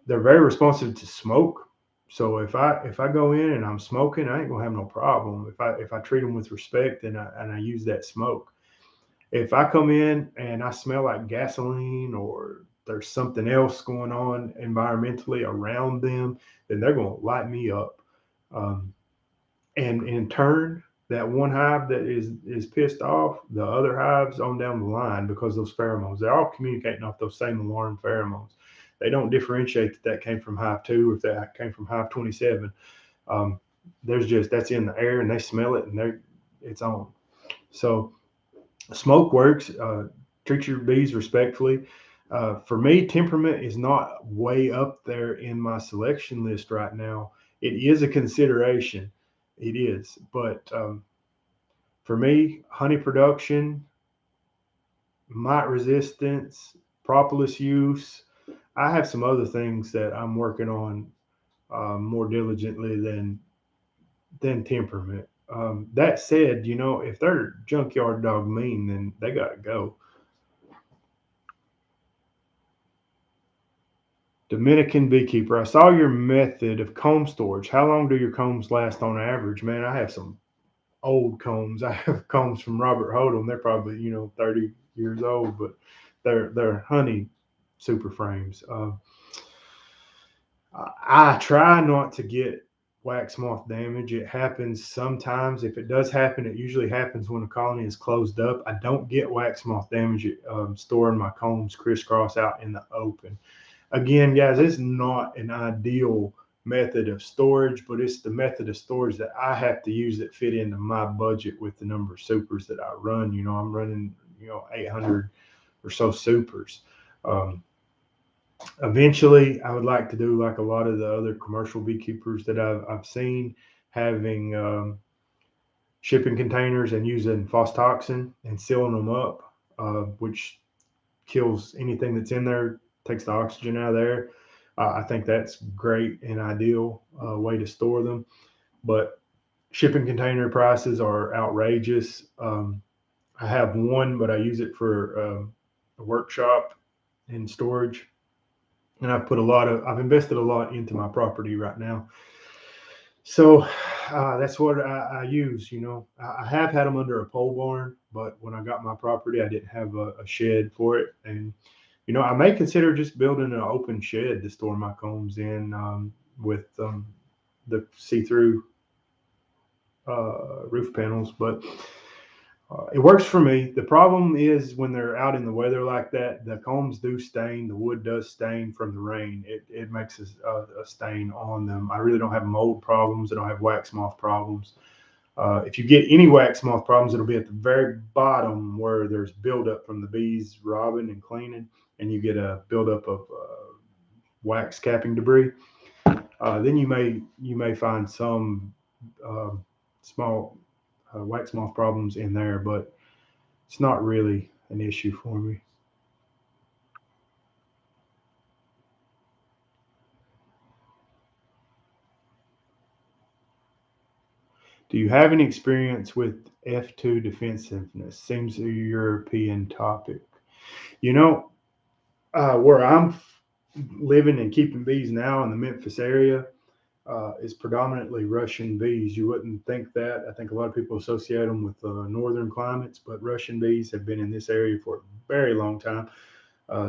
They're very responsive to smoke, so if I go in and I'm smoking, I ain't gonna have no problem. If I treat them with respect and I use that smoke. If I come in and I smell like gasoline or there's something else going on environmentally around them, then they're going to light me up. Um, and in turn, that one hive that is pissed off, the other hives on down the line, because those pheromones, they're all communicating off those same alarm pheromones. They don't differentiate that came from hive 2 or if that came from hive 27. Um, there's just that's in the air and they smell it and it's on. So smoke works. Treat your bees respectfully. For me, temperament is not way up there in my selection list right now. It is a consideration. It is. But for me, honey production, mite resistance, propolis use, I have some other things that I'm working on more diligently than temperament. That said, if they're junkyard dog mean, then they got to go. Dominican beekeeper, I saw your method of comb storage. How long do your combs last on average? Man, I have some old combs. I have combs from Robert Hodum. They're probably 30 years old, but they're honey super frames. I try not to get wax moth damage. It happens sometimes. If it does happen, it usually happens when a colony is closed up. I don't get wax moth damage storing my combs crisscross out in the open. Again, guys, it's not an ideal method of storage, but it's the method of storage that I have to use that fit into my budget with the number of supers that I run. I'm running 800 or so supers. Um, Eventually, I would like to do like a lot of the other commercial beekeepers that I've seen, having shipping containers and using phostoxin and sealing them up, which kills anything that's in there, takes the oxygen out of there. I think that's great and ideal way to store them. But shipping container prices are outrageous. I have one, but I use it for a workshop and storage. And I've invested a lot into my property right now. So that's what I use. I have had them under a pole barn, but when I got my property, I didn't have a shed for it. And I may consider just building an open shed to store my combs in with the see-through roof panels, but it works for me. The problem is when they're out in the weather like that, the combs do stain. The wood does stain from the rain. It makes a stain on them. I really don't have mold problems. I don't have wax moth problems. If you get any wax moth problems, it'll be at the very bottom where there's buildup from the bees robbing and cleaning, and you get a buildup of wax capping debris. Then you may find some uh, small wax moth problems in there, but it's not really an issue for me. Do you have any experience with F2 defensiveness? Seems a European topic. You know, where I'm living and keeping bees now in the Memphis area is predominantly Russian bees. You wouldn't think that. I think a lot of people associate them with northern climates, but Russian bees have been in this area for a very long time.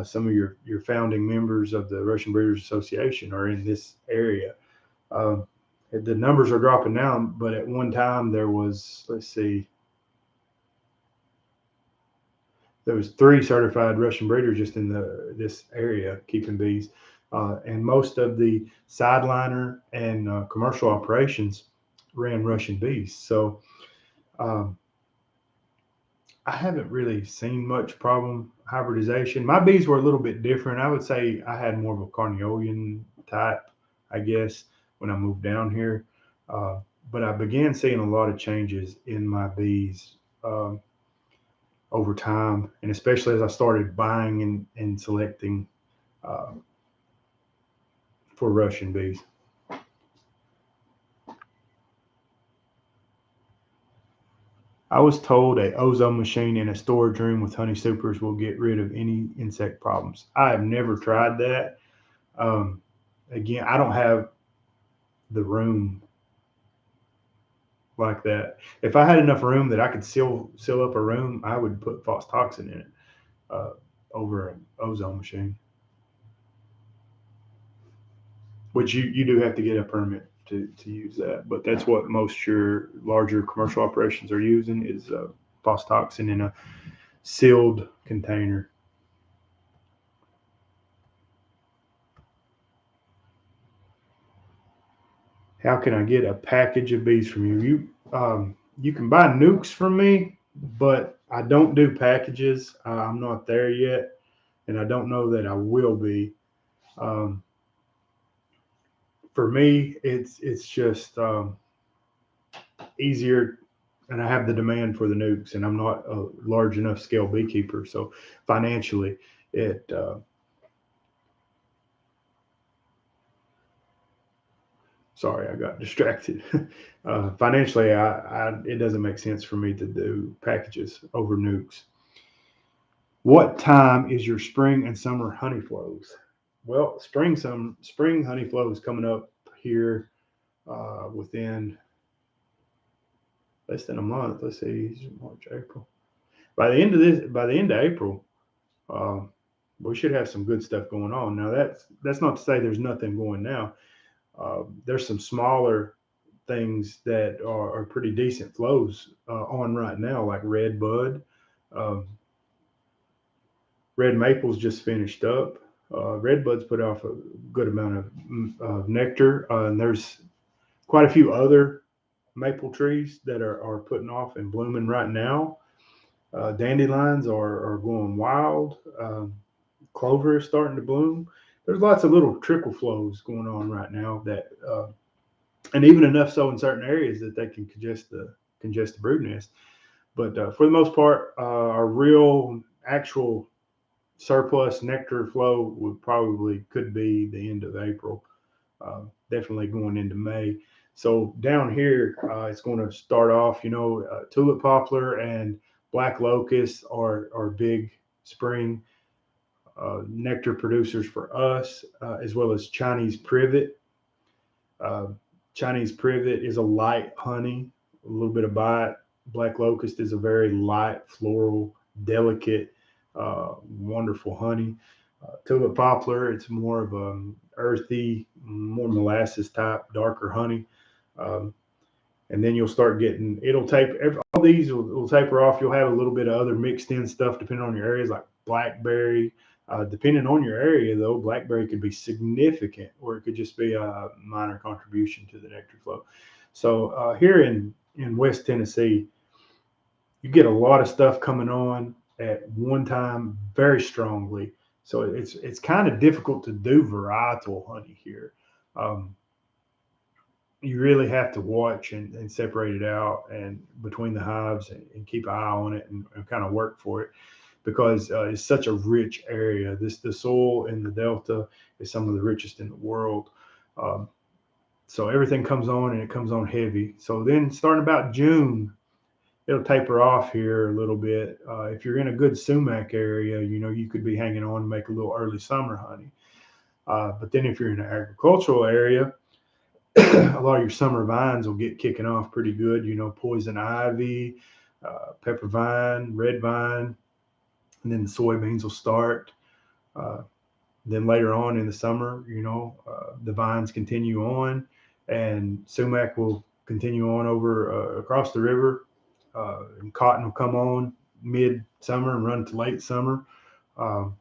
Some of your founding members of the Russian Breeders Association are in this area. Um, the numbers are dropping down, but at one time let's see, there was 3 certified Russian breeders just in this area keeping bees, and most of the sideliner and commercial operations ran Russian bees. So um, I haven't really seen much problem hybridization. My bees were a little bit different. I would say I had more of a Carniolan type, I guess, when I moved down here. Uh, but I began seeing a lot of changes in my bees um, over time, and especially as I started buying and selecting uh, for Russian bees. I was told a ozone machine in a storage room with honey supers will get rid of any insect problems. I have never tried that. Um, Again, I don't have the room like that. If I had enough room that I could seal up a room, I would put false toxin in it uh, over an ozone machine, which you do have to get a permit to use that. But that's what most your larger commercial operations are using is false toxin in a sealed container. How can I get a package of bees from you? You can buy nukes from me, but I don't do packages. I'm not there yet, and I don't know that I will be. Um, for me, it's just easier, and I have the demand for the nukes, and I'm not a large enough scale beekeeper, so financially, it sorry, I got distracted. Financially, it doesn't make sense for me to do packages over nukes. What time is your spring and summer honey flows? Well, spring honey flow is coming up here within less than a month. Let's see, March, April. By the end of April, uh, we should have some good stuff going on. Now that's not to say there's nothing going now. There's some smaller things that are pretty decent flows on right now, like red bud. Um, red maples just finished up. Red buds put off a good amount of nectar, and there's quite a few other maple trees that are putting off and blooming right now. Dandelions are going wild. Clover is starting to bloom. There's lots of little trickle flows going on right now that and even enough so in certain areas that they can congest the brood nest. But for the most part, our real actual surplus nectar flow would probably could be the end of April, definitely going into May. So down here, it's going to start off. Tulip poplar and black locust are big spring nectar producers for us, as well as Chinese privet. Uh, Chinese privet is a light honey, a little bit of bite. Black locust is a very light, floral, delicate, wonderful honey. Tulip poplar, it's more of a earthy, more molasses type, darker honey. Um, and then you'll start getting it'll taper. All these will taper off. You'll have a little bit of other mixed in stuff depending on your areas, like blackberry. Depending on your area, though, blackberry could be significant, or it could just be a minor contribution to the nectar flow. So here in West Tennessee, you get a lot of stuff coming on at one time very strongly. So it's kind of difficult to do varietal honey here. Um, you really have to watch and separate it out and between the hives and keep an eye on it and kind of work for it because it's such a rich area. The soil in the Delta is some of the richest in the world. Um, so everything comes on and it comes on heavy. So then starting about June, it'll taper off here a little bit. If you're in a good sumac area, you could be hanging on and make a little early summer honey. But then if you're in an agricultural area, a lot of your summer vines will get kicking off pretty good. Poison ivy, pepper vine, red vine, and then the soybeans will start. Uh, then later on in the summer, the vines continue on, and sumac will continue on over across the river, and cotton will come on mid-summer and run to late summer. Um,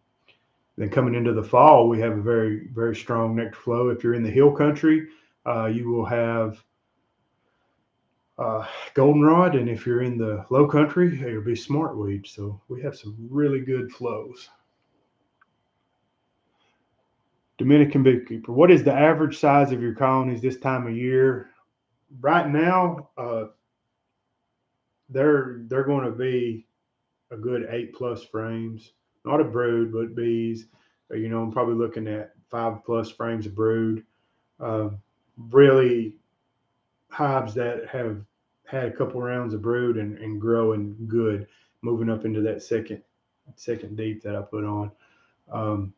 then coming into the fall, we have a very, very strong nectar flow. If you're in the hill country, you will have goldenrod, and if you're in the low country, it'll be smartweed. So we have some really good flows. Dominican beekeeper, what is the average size of your colonies this time of year? Right now, they're going to be a good 8+ frames, not a brood, but bees. I'm probably looking at 5+ frames of brood. Uh, Really hives that have had a couple rounds of brood and growing good, moving up into that second deep that I put on. Um,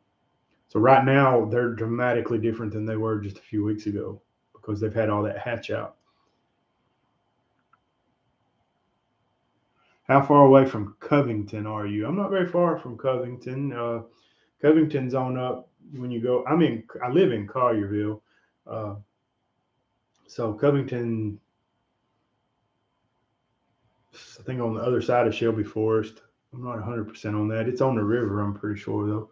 so right now they're dramatically different than they were just a few weeks ago because they've had all that hatch out. How far away from Covington are you? I'm not very far from Covington. Covington's on up when you go. I live in Collierville, uh, so Covington, I think on the other side of Shelby Forest. I'm not 100% on that. It's on the river, I'm pretty sure though.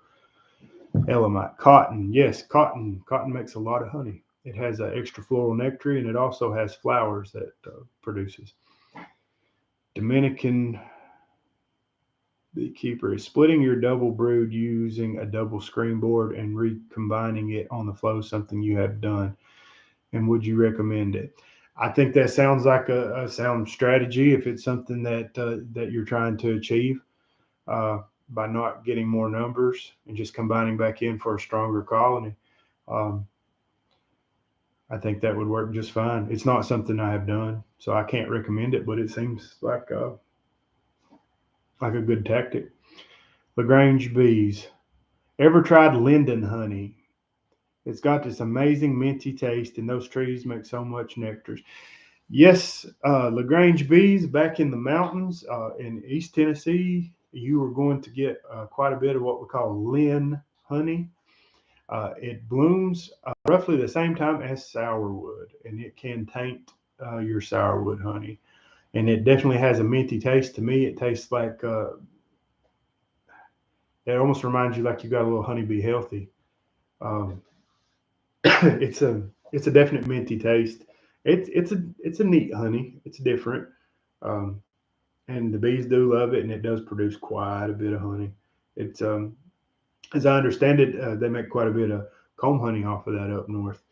Elamite, cotton. Yes, cotton. Cotton makes a lot of honey. It has an extra floral nectar, and it also has flowers that produces. Dominican beekeeper is splitting your double brood using a double screen board and recombining it on the flow something you have done, and would you recommend it? I think that sounds like a sound strategy if it's something that you're trying to achieve by not getting more numbers and just combining back in for a stronger colony. Um, I think that would work just fine. It's not something I have done, so I can't recommend it, but it seems like a good tactic. Lagrange bees. Ever tried linden honey? It's got this amazing minty taste, and those trees make so much nectar. Yes, Lagrange bees back in the mountains in East Tennessee, you were going to get quite a bit of what we call lin honey. It blooms roughly the same time as sourwood, and it can taint your sourwood honey. And it definitely has a minty taste. To me, it tastes like it almost reminds you like you got a little honeybee healthy. Um, it's a definite minty taste. It's a neat honey. It's different, um, and the bees do love it, and it does produce quite a bit of honey. It's as I understand it, they make quite a bit of comb honey off of that up north.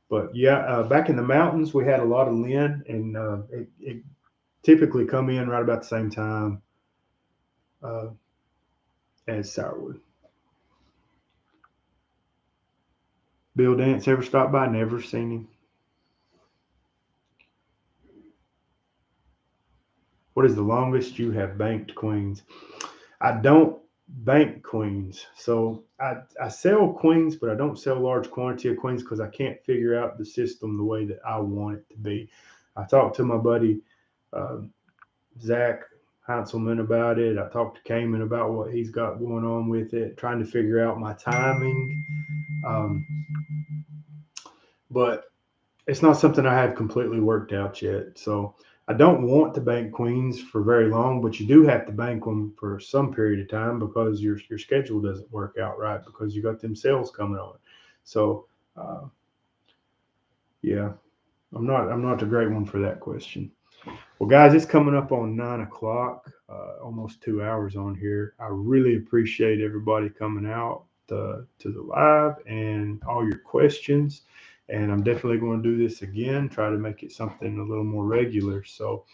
But yeah, back in the mountains, we had a lot of lin, and it typically come in right about the same time uh, as sourwood. Bill Dance ever stopped by? Never seen him. What is the longest you have banked queens? I don't bank queens. So I sell queens, but I don't sell large quantity of queens because I can't figure out the system the way that I want it to be. I talked to my buddy uh, Zach Heinzelman about it. I talked to Cayman about what he's got going on with it, trying to figure out my timing. Um, but it's not something I have completely worked out yet. So I don't want to bank queens for very long, but you do have to bank them for some period of time because your schedule doesn't work out right because you got them sales coming on. So yeah, I'm not the great one for that question. Well, guys, it's coming up on 9 o'clock, almost 2 hours on here. I really appreciate everybody coming out to the live and all your questions. And I'm definitely going to do this again, try to make it something a little more regular. So,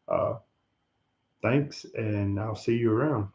uh, thanks, and I'll see you around.